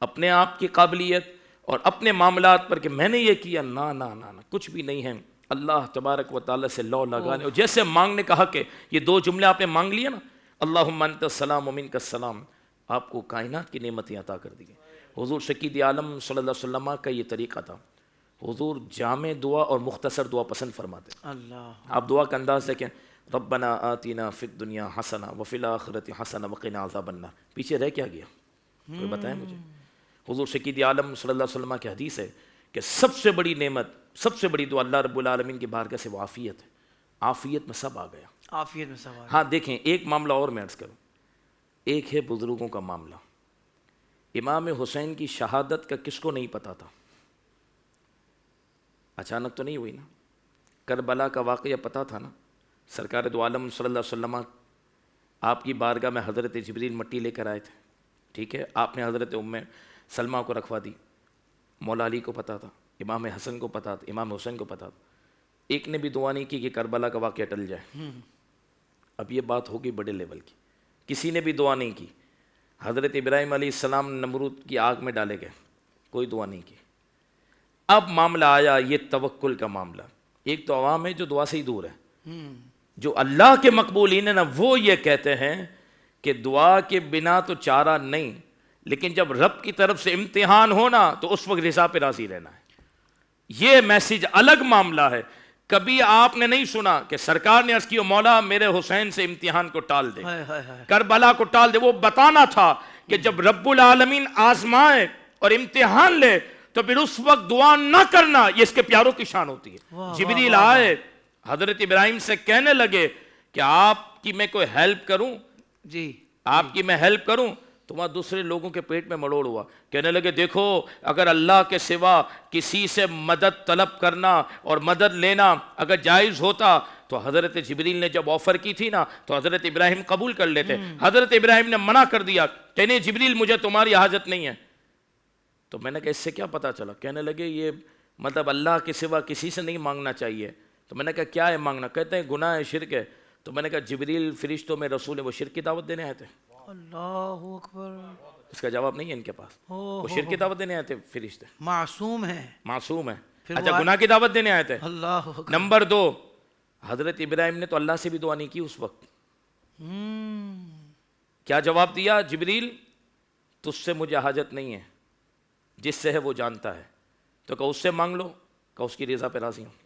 اپنے آپ کی قابلیت اور اپنے معاملات پر کہ میں نے یہ کیا, نہ نہ نہ نہ کچھ بھی نہیں ہے. اللہ تبارک و تعالیٰ سے لو لگانے اور جیسے مانگنے کا حق ہے. یہ 2 جملے آپ نے مانگ لیے نا, اللہم انت السلام و منک السلام, آپ کو کائنات کی نعمتیں عطا کر دی. حضور سید عالم صلی اللہ علیہ وسلم کا یہ طریقہ تھا. حضور جامع دعا اور مختصر دعا پسند فرماتے. اللہ آپ دعا کا انداز دیکھیں, ربنا آتینا فی الدنیا حسنہ وفی الآخرۃ حسنہ وقنا عذاب النار. پیچھے رہ کیا گیا کوئی بتائیں مجھے؟ حضور سید عالم صلی اللہ علیہ وسلم کی حدیث ہے کہ سب سے بڑی نعمت, سب سے بڑی دعا اللہ رب العالمین کی بارگاہ سے وہ عافیت ہے. عافیت میں سب آ گیا. عافیت میں سوال. ہاں دیکھیں ایک معاملہ اور میں عرض کروں. ایک ہے بزرگوں کا معاملہ. امام حسین کی شہادت کا کس کو نہیں پتا تھا؟ اچانک تو نہیں ہوئی نا. کربلا کا واقعہ پتا تھا نا. سرکار دو عالم صلی اللہ علیہ وسلم آپ کی بارگاہ میں حضرت جبریل مٹی لے کر آئے تھے, ٹھیک ہے, آپ نے حضرت ام سلمہ کو رکھوا دی. مولا علی کو پتا تھا, امام حسن کو پتا تھا, امام حسین کو پتا تھا. ایک نے بھی دعا نہیں کی کہ کربلا کا واقعہ ٹل جائے. اب یہ بات ہوگی بڑے لیول کی. کسی نے بھی دعا نہیں کی. حضرت ابراہیم علیہ السلام نمرود کی آگ میں ڈالے گئے, کوئی دعا نہیں کی. اب معاملہ آیا یہ توکل کا معاملہ. ایک تو عوام ہے جو دعا سے ہی دور ہے, جو اللہ کے مقبولین ہیں نا وہ یہ کہتے ہیں کہ دعا کے بنا تو چارہ نہیں, لیکن جب رب کی طرف سے امتحان ہونا تو اس وقت رضا پہ راضی رہنا ہے. یہ میسج الگ معاملہ ہے. کبھی آپ نے نہیں سنا کہ سرکار نے عرض کیا مولا میرے حسین سے امتحان کو ٹال دے, کربلا کو ٹال دے. وہ بتانا تھا کہ جب رب العالمین آزمائے اور امتحان لے تو پھر اس وقت دعا نہ کرنا, یہ اس کے پیاروں کی شان ہوتی ہے. جبریل آئے حضرت ابراہیم سے کہنے لگے کہ آپ کی میں کوئی ہیلپ کروں, جی آپ کی میں ہیلپ کروں, تو وہاں دوسرے لوگوں کے پیٹ میں مڑوڑ ہوا. کہنے لگے دیکھو اگر اللہ کے سوا کسی سے مدد طلب کرنا اور مدد لینا اگر جائز ہوتا تو حضرت جبریل نے جب آفر کی تھی نا تو حضرت ابراہیم قبول کر لیتے. حضرت ابراہیم نے منع کر دیا, کہنے جبریل مجھے تمہاری حاجت نہیں ہے. تو میں نے کہا اس سے کیا پتا چلا؟ کہنے لگے یہ مطلب اللہ کے سوا کسی سے نہیں مانگنا چاہیے. تو میں نے کہا کیا ہے مانگنا؟ کہتے ہیں گناہ ہے, شرک ہے. تو میں نے کہا جبریل فرشتوں میں رسول ہے, وہ شرک کی دعوت دینے آئے تھے. اللہ اکبر. اس کا جواب نہیں ہے ان کے پاس. وہ شرک کی دعوت دینے آئے تھے فرشتے, معصوم ہے, معصوم ہے. اچھا گناہ کی دعوت دینے آئے تھے. اللہ اکبر. نمبر 2, حضرت ابراہیم نے تو اللہ سے بھی دعا نہیں کی اس وقت. کیا جواب دیا؟ جبریل تجھ سے مجھے حاجت نہیں ہے, جس سے ہے وہ جانتا ہے. تو کہا اس سے مانگ لو, کہا اس کی رضا پہ راضی ہوں.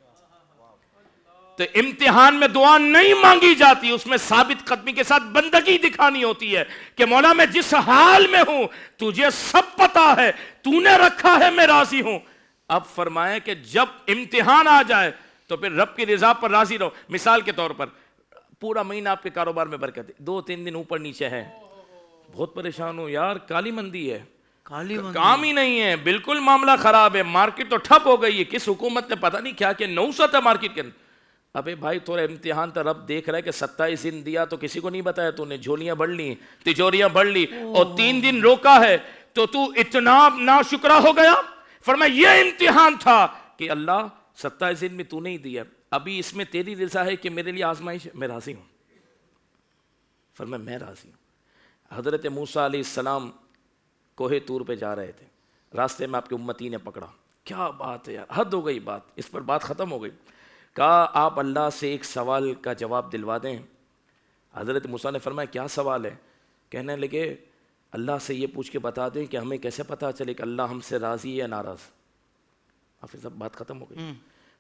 تو امتحان میں دعا نہیں مانگی جاتی, اس میں ثابت قدمی کے ساتھ بندگی دکھانی ہوتی ہے کہ مولا میں جس حال میں ہوں تجھے سب پتا ہے, تو نے رکھا ہے, میں راضی ہوں. اب فرمائے کہ جب امتحان آ جائے تو پھر رب کی رضا پر راضی رہو. مثال کے طور پر پورا مہینہ آپ کے کاروبار میں برکت ہے, 2-3 دن اوپر نیچے ہے, بہت پریشان ہوں یار, کالی مندی ہے, کام ہی نہیں ہے, بالکل معاملہ خراب ہے, مارکیٹ تو ٹھپ ہو گئی ہے, کس حکومت نے پتہ نہیں کیا کہ نوسط ہے مارکیٹ کے اندر. ابے بھائی تھوڑا امتحان تھا, رب دیکھ رہا ہے کہ 27 دن دیا تو کسی کو نہیں بتایا, تو نے جھولیاں بڑھ لی, تجوریاں بڑھ لی, اور 3 دن روکا ہے تو اتنا ناشکرا ہو گیا. فرمایا یہ امتحان تھا کہ اللہ 27 دن میں تو نہیں دیا, ابھی اس میں تیری رضا ہے کہ میرے لیے آزمائش ہے, میں راضی ہوں. فرمایا میں راضی ہوں. حضرت موسیٰ علیہ السلام کوہ طور پہ جا رہے تھے, راستے میں آپ کے امتی نے پکڑا. کیا بات ہے یار, حد ہو گئی بات, اس پر بات ختم ہو گئی. کہا آپ اللہ سے ایک سوال کا جواب دلوا دیں. حضرت موسیٰ نے فرمایا کیا سوال ہے؟ کہنے لگے اللہ سے یہ پوچھ کے بتا دیں کہ ہمیں کیسے پتہ چلے کہ اللہ ہم سے راضی ہے یا ناراض. حافظ صاحب بات ختم ہو گئی.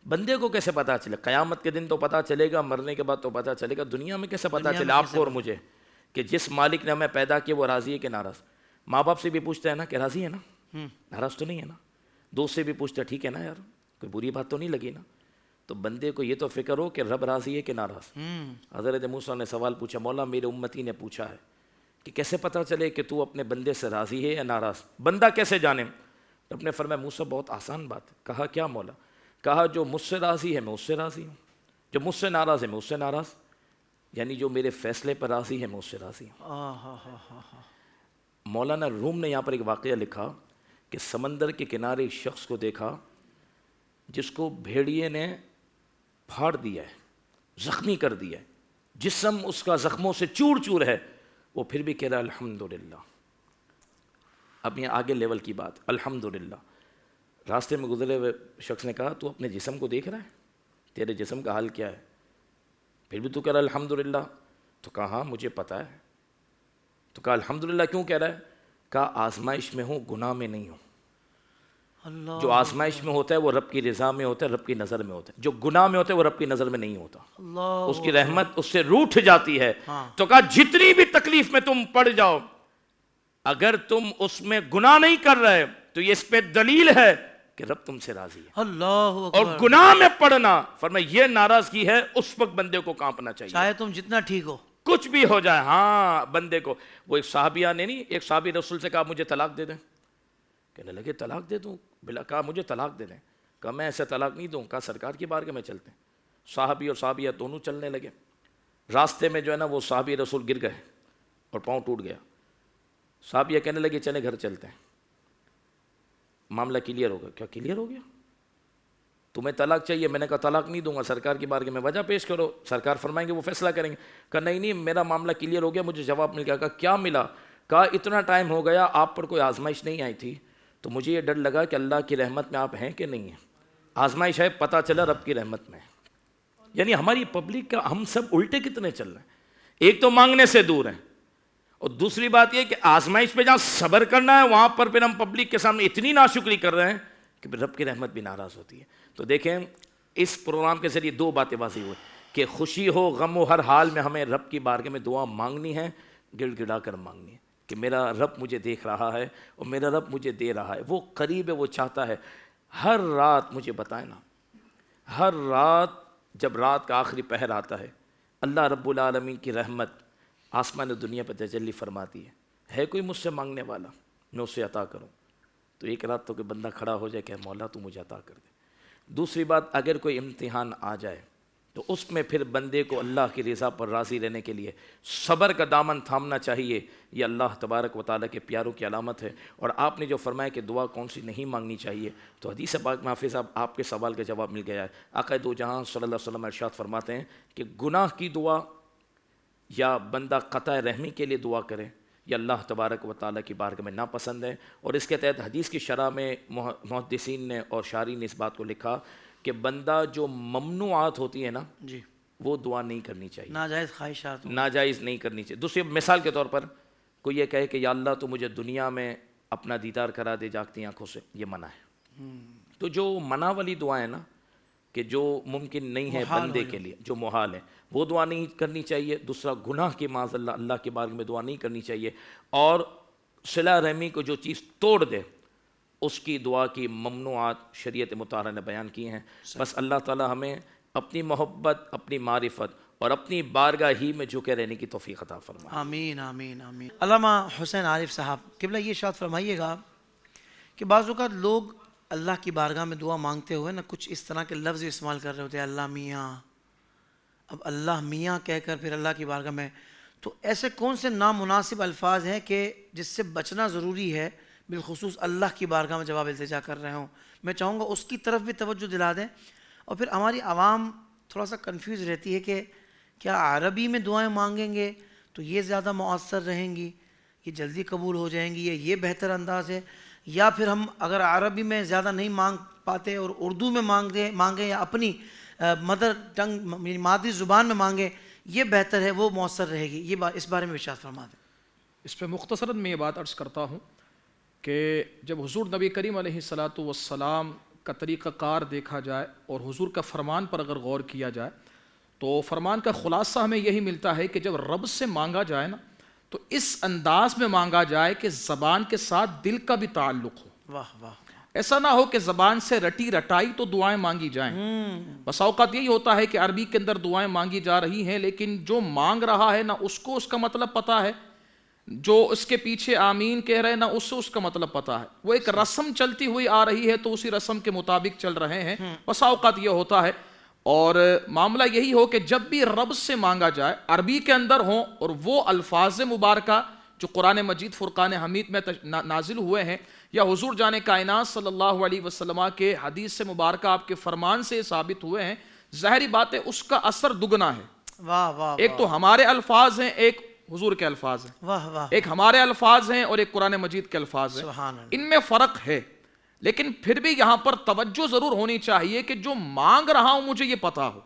بندے کو کیسے پتہ چلے؟ قیامت کے دن تو پتہ چلے گا, مرنے کے بعد تو پتہ چلے گا, دنیا میں کیسے پتہ چلے آپ کو اور مجھے کہ جس مالک نے ہمیں پیدا کیا وہ راضی ہے کہ ناراض؟ ماں باپ سے بھی پوچھتے ہیں نا کہ راضی ہے نا, ناراض تو نہیں ہے نا. دوست سے بھی پوچھتا ٹھیک ہے نا یار, کوئی بری بات تو نہیں لگی نا. تو بندے کو یہ تو فکر ہو کہ رب راضی ہے کہ ناراض. حضرت موسیٰ نے سوال پوچھا, مولا میرے امتی نے پوچھا ہے کہ کیسے پتہ چلے کہ تو اپنے بندے سے راضی ہے یا ناراض, بندہ کیسے جانے؟ تو اپنے فرمایا موسیٰ بہت آسان بات ہے. کہا کیا مولا؟ کہا جو مجھ سے راضی ہے میں اس سے راضی ہوں, جو مجھ سے ناراض ہے میں اس سے ناراض, یعنی جو میرے فیصلے پر راضی ہے میں اس سے راضی ہوں. مولانا روم نے یہاں پر ایک واقعہ لکھا کہ سمندر کے کنارے ایک شخص کو دیکھا جس کو بھیڑیے نے پھاڑ دیا ہے, زخمی کر دیا ہے, جسم اس کا زخموں سے چور چور ہے, وہ پھر بھی کہہ رہا الحمدللہ. اب یہ آگے لیول کی بات, الحمدللہ. راستے میں گزرے ہوئے شخص نے کہا تو اپنے جسم کو دیکھ رہا ہے, تیرے جسم کا حال کیا ہے, پھر بھی تو کہہ رہا الحمدللہ؟ تو کہا ہاں مجھے پتہ ہے. تو کہا الحمدللہ کیوں کہہ رہا ہے؟ کہا آزمائش میں ہوں, گناہ میں نہیں ہوں. جو آزمائش میں ہوتا ہے وہ رب کی رضا میں ہوتا ہے, رب کی نظر میں ہوتا ہے. جو گناہ میں ہوتا ہے وہ رب کی نظر میں نہیں ہوتا, اس کی رحمت اس سے روٹھ جاتی ہے. تو کہا جتنی بھی تکلیف میں تم پڑ جاؤ, اگر تم اس میں گناہ نہیں کر رہے تو یہ اس پہ دلیل ہے کہ رب تم سے راضی ہے. اللہ اور گناہ میں پڑنا فرمایا یہ ناراضگی ہے, اس وقت بندے کو کانپنا چاہیے, چاہے تم جتنا ٹھیک ہو, کچھ بھی ہو جائے. ہاں بندے کو, وہ ایک صحابیہ نے نہیں, ایک صحابی رسول سے کہا مجھے طلاق دے دیں. کہنے لگے طلاق دے دوں؟ بلا کہا مجھے طلاق دے دیں. کہا میں ایسے طلاق نہیں دوں. کہا سرکار کی بارگاہ میں چلتے ہیں. صحابی اور صحابیہ دونوں چلنے لگے. راستے میں جو ہے نا وہ صحابی رسول گر گئے اور پاؤں ٹوٹ گیا. صحابیہ کہنے لگے چلے گھر چلتے ہیں, معاملہ کلیئر ہوگا. کیا کلیئر ہو گیا؟ تمہیں طلاق چاہیے؟ میں نے کہا طلاق نہیں دوں گا, سرکار کی بارگاہ میں وجہ پیش کرو, سرکار فرمائیں گے وہ فیصلہ کریں گے. کہا نہیں میرا معاملہ کلیئر ہو گیا, مجھے جواب مل گیا. کہا کیا ملا؟ کہا اتنا ٹائم ہو گیا آپ پر کوئی آزمائش نہیں آئی تھی, تو مجھے یہ ڈر لگا کہ اللہ کی رحمت میں آپ ہیں کہ نہیں ہیں. آزمائش ہے, پتہ چلا رب کی رحمت میں. یعنی ہماری پبلک کا ہم سب الٹے کتنے چل رہے ہیں. ایک تو مانگنے سے دور ہیں, اور دوسری بات یہ کہ آزمائش پہ جہاں صبر کرنا ہے وہاں پر پھر ہم پبلک کے سامنے اتنی ناشکری کر رہے ہیں کہ پھر رب کی رحمت بھی ناراض ہوتی ہے. تو دیکھیں اس پروگرام کے ذریعے دو باتیں واضح ہوئی کہ خوشی ہو غم ہو ہر حال میں ہمیں رب کی بارگاہ میں دعا مانگنی ہے, گڑ گڑا کر مانگنی ہے کہ میرا رب مجھے دیکھ رہا ہے اور میرا رب مجھے دے رہا ہے, وہ قریب ہے, وہ چاہتا ہے. ہر رات مجھے بتائیں نا, ہر رات جب رات کا آخری پہر آتا ہے اللہ رب العالمین کی رحمت آسمان و دنیا پر تجلی فرماتی ہے کوئی مجھ سے مانگنے والا میں اسے عطا کروں. تو ایک رات تو کہ بندہ کھڑا ہو جائے کہ مولا تو مجھے عطا کر دے. دوسری بات, اگر کوئی امتحان آ جائے تو اس میں پھر بندے کو اللہ کی رضا پر راضی رہنے کے لیے صبر کا دامن تھامنا چاہیے. یہ اللہ تبارک و تعالیٰ کے پیاروں کی علامت ہے. اور آپ نے جو فرمایا کہ دعا کون سی نہیں مانگنی چاہیے, تو حدیث پاک میں حافظ صاحب آپ کے سوال کا جواب مل گیا ہے. آقا دو جہاں صلی اللہ علیہ وسلم ارشاد فرماتے ہیں کہ گناہ کی دعا یا بندہ قطع رحمی کے لیے دعا کرے یا اللہ تبارک و تعالیٰ کی بارگاہ میں ناپسند ہے. اور اس کے تحت حدیث کی شرح میں محدثین نے اور شارحین نے اس بات کو لکھا کہ بندہ جو ممنوعات ہوتی ہے نا جی وہ دعا نہیں کرنی چاہیے, ناجائز خواہشات, ناجائز نہیں کرنی چاہیے. دوسری مثال کے طور پر کوئی یہ کہے کہ یا اللہ تو مجھے دنیا میں اپنا دیدار کرا دے جاگتی آنکھوں سے, یہ منع ہے. تو جو منع والی دعائیں نا کہ جو ممکن نہیں ہے بندے کے لیے, جو محال ہے, وہ دعا نہیں کرنی چاہیے. دوسرا گناہ کی معاذ اللہ کے بارے میں دعا نہیں کرنی چاہیے. اور صلہ رحمی کو جو چیز توڑ دے اس کی دعا کی ممنوعات شریعت مطہرہ نے بیان کی ہیں. بس اللہ تعالی ہمیں اپنی محبت, اپنی معرفت اور اپنی بارگاہ ہی میں جھکے رہنے کی توفیق عطا فرمائے. آمین آمین آمین. علامہ حسین عارف صاحب قبلہ یہ ارشاد فرمائیے گا کہ بعض اوقات لوگ اللہ کی بارگاہ میں دعا مانگتے ہوئے نا کچھ اس طرح کے لفظ استعمال کر رہے ہوتے ہیں, اللہ میاں. اب اللہ میاں کہہ کر پھر اللہ کی بارگاہ میں, تو ایسے کون سے نامناسب الفاظ ہیں کہ جس سے بچنا ضروری ہے, بالخصوص اللہ کی بارگاہ میں جب آپ التجا کر رہے ہوں؟ میں چاہوں گا اس کی طرف بھی توجہ دلا دیں. اور پھر ہماری عوام تھوڑا سا کنفیوز رہتی ہے کہ کیا عربی میں دعائیں مانگیں گے تو یہ زیادہ مؤثر رہیں گی, یہ جلدی قبول ہو جائیں گی, یہ بہتر انداز ہے, یا پھر ہم اگر عربی میں زیادہ نہیں مانگ پاتے اور اردو میں مانگیں یا اپنی مدر ٹنگ مادری زبان میں مانگیں, یہ بہتر ہے, وہ مؤثر رہے گی؟ یہ اس بارے میں ارشاد فرما دیں. اس پہ مختصراً میں یہ بات عرض کرتا ہوں کہ جب حضور نبی کریم علیہ الصلاۃ والسلام کا طریقہ کار دیکھا جائے اور حضور کا فرمان پر اگر غور کیا جائے تو فرمان کا خلاصہ ہمیں یہی ملتا ہے کہ جب رب سے مانگا جائے نا تو اس انداز میں مانگا جائے کہ زبان کے ساتھ دل کا بھی تعلق ہو. واہ واہ. ایسا نہ ہو کہ زبان سے رٹی رٹائی تو دعائیں مانگی جائیں. بس اوقات یہی ہوتا ہے کہ عربی کے اندر دعائیں مانگی جا رہی ہیں لیکن جو مانگ رہا ہے نہ اس کو اس کا مطلب پتا ہے, جو اس کے پیچھے آمین کہہ رہے ہیں نہ اس سے اس کا مطلب پتا ہے. وہ ایک رسم چلتی ہوئی آ رہی ہے تو اسی رسم کے مطابق چل رہے ہیں. بس اوقات یہ ہوتا ہے اور معاملہ یہی ہو کہ جب بھی رب سے مانگا جائے عربی کے اندر ہوں اور وہ الفاظ مبارکہ جو قرآن مجید فرقان حمید میں نازل ہوئے ہیں یا حضور جان کائنات صلی اللہ علیہ وسلم کے حدیث سے مبارکہ آپ کے فرمان سے ثابت ہوئے ہیں, ظاہری بات ہے اس کا اثر دگنا ہے. واہ واہ ایک تو ہمارے الفاظ ہیں, ایک حضور کے الفاظ ہیں. واہ واہ ایک ہمارے الفاظ ہیں اور ایک قرآن مجید کے الفاظ ہیں. سبحان اللہ. ان میں فرق ہے لیکن پھر بھی یہاں پر توجہ ضرور ہونی چاہیے کہ جو مانگ رہا ہوں مجھے یہ پتا ہو.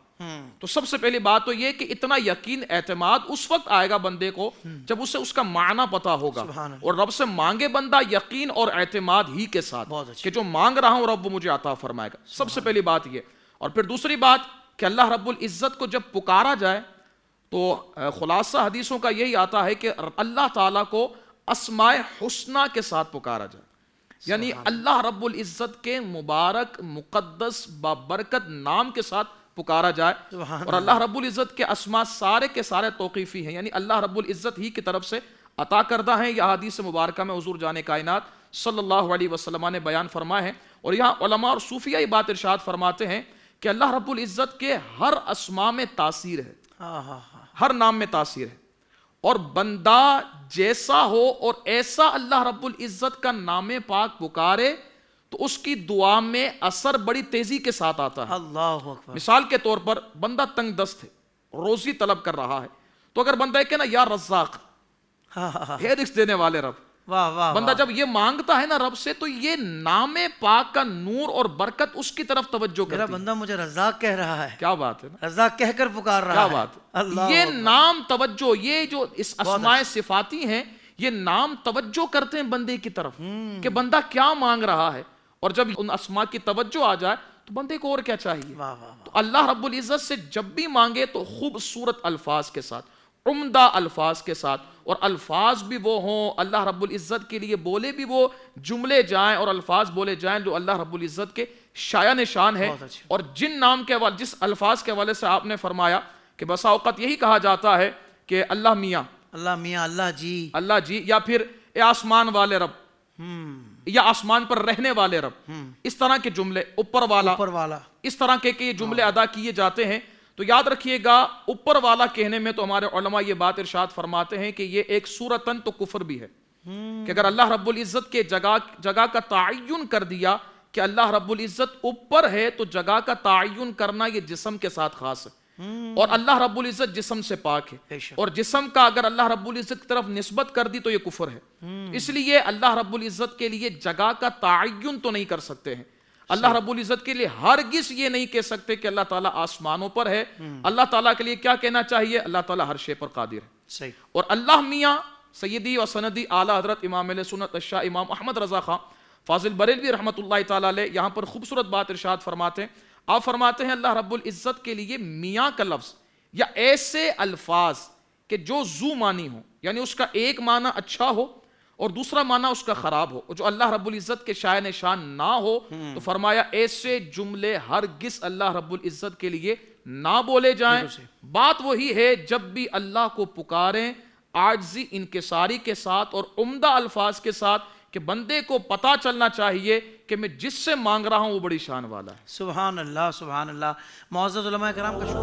تو سب سے پہلی بات تو یہ کہ اتنا یقین اعتماد اس وقت آئے گا بندے کو جب اسے اس کا معنی پتا ہوگا, اور رب سے مانگے بندہ یقین اور اعتماد ہی کے ساتھ کہ جو مانگ رہا ہوں رب مجھے عطا فرمائے گا. سب سے پہلی بات یہ. اور پھر دوسری بات کہ اللہ رب العزت کو جب پکارا جائے تو خلاصہ حدیثوں کا یہی آتا ہے کہ اللہ تعالیٰ کو اسماء حسنہ کے ساتھ پکارا جائے, یعنی اللہ رب العزت کے مبارک مقدس بابرکت نام کے ساتھ پکارا جائے. اور اللہ رب العزت کے اسماء سارے کے سارے توقیفی ہیں, یعنی اللہ رب العزت ہی کی طرف سے عطا کردہ ہیں. یہ حدیث مبارکہ میں حضور جان کائنات صلی اللہ علیہ وسلم نے بیان فرمائے ہیں. اور یہاں علماء اور صوفیہ یہ بات ارشاد فرماتے ہیں کہ اللہ رب العزت کے ہر اسماء میں تاثیر ہے, ہر نام میں تاثیر ہے, اور بندہ جیسا ہو اور ایسا اللہ رب العزت کا نام پاک پکارے تو اس کی دعا میں اثر بڑی تیزی کے ساتھ آتا ہے. اللہ اکبر. مثال کے طور پر بندہ تنگ دست ہے, روزی طلب کر رہا ہے, تو اگر بندہ ہے کہ نا یا رزاق, ہے رزق دینے والے رب, واہ واہ. بندہ جب یہ مانگتا ہے نا رب سے تو یہ نام پاک کا نور اور برکت اس کی طرف توجہ میرا کرتی ہے. بندہ مجھے رزاق کہہ رہا ہے, کیا بات ہے نا, رزاق کہہ کر پکار رہا کیا ہے. بات ہے. اللہ یہ نام توجہ, یہ جو اس اسماء صفاتی ہیں یہ نام توجہ کرتے ہیں بندے کی طرف کہ بندہ کیا مانگ رہا ہے, اور جب ان اسماء کی توجہ آ جائے تو بندے کو اور کیا چاہیے. واہ واہ. تو اللہ رب العزت سے جب بھی مانگے تو خوبصورت الفاظ کے ساتھ, عمدہ الفاظ کے ساتھ, اور الفاظ بھی وہ ہوں اللہ رب العزت کے لیے بولے بھی وہ جملے جائیں اور الفاظ بولے جائیں جو اللہ رب العزت کے شایان نشان ہے. اور جن نام کے حوالے, جس الفاظ کے حوالے سے آپ نے فرمایا کہ بسا اوقات یہی کہا جاتا ہے کہ اللہ میاں, اللہ میاں, اللہ جی, اللہ جی, یا پھر اے آسمان والے رب, یا آسمان پر رہنے والے رب, اس طرح کے جملے, اوپر والا, اوپر والا, اس طرح کے یہ جملے ادا کیے جاتے ہیں. تو یاد رکھیے گا اوپر والا کہنے میں تو ہمارے علماء یہ بات ارشاد فرماتے ہیں کہ یہ ایک صورتاً تو کفر بھی ہے, کہ اگر اللہ رب العزت کے جگہ کا تعین کر دیا کہ اللہ رب العزت اوپر ہے تو جگہ کا تعین کرنا یہ جسم کے ساتھ خاص ہے, اور اللہ رب العزت جسم سے پاک ہے, اور جسم کا اگر اللہ رب العزت کی طرف نسبت کر دی تو یہ کفر ہے. اس لیے اللہ رب العزت کے لیے جگہ کا تعین تو نہیں کر سکتے ہیں. اللہ رب العزت کے لیے ہرگز یہ نہیں کہہ سکتے کہ اللہ تعالیٰ آسمانوں پر ہے. اللہ تعالیٰ کے لیے کیا کہنا چاہیے, اللہ تعالیٰ ہر شے پر قادر ہے. صحیح. اور اللہ میاں سیدی و سندی اعلیٰ حضرت امام اہل سنت الشاہ امام احمد رضا خان فاضل بریلوی رحمۃ اللہ تعالیٰ علیہ یہاں پر خوبصورت بات ارشاد فرماتے ہیں. آپ فرماتے ہیں اللہ رب العزت کے لیے میاں کا لفظ یا ایسے الفاظ کہ جو ذو معنی ہو, یعنی اس کا ایک معنی اچھا ہو اور دوسرا معنی اس کا خراب ہو, جو اللہ رب العزت کے شایان نشان نہ ہو, تو فرمایا ایسے جملے ہرگز اللہ رب العزت کے لیے نہ بولے جائیں. بات وہی ہے جب بھی اللہ کو پکاریں عاجزی انکساری کے ساتھ اور عمدہ الفاظ کے ساتھ کہ بندے کو پتا چلنا چاہیے کہ میں جس سے مانگ رہا ہوں وہ بڑی شان والا ہے. سبحان اللہ, سبحان اللہ. معزز علماء کرام کا شکریہ.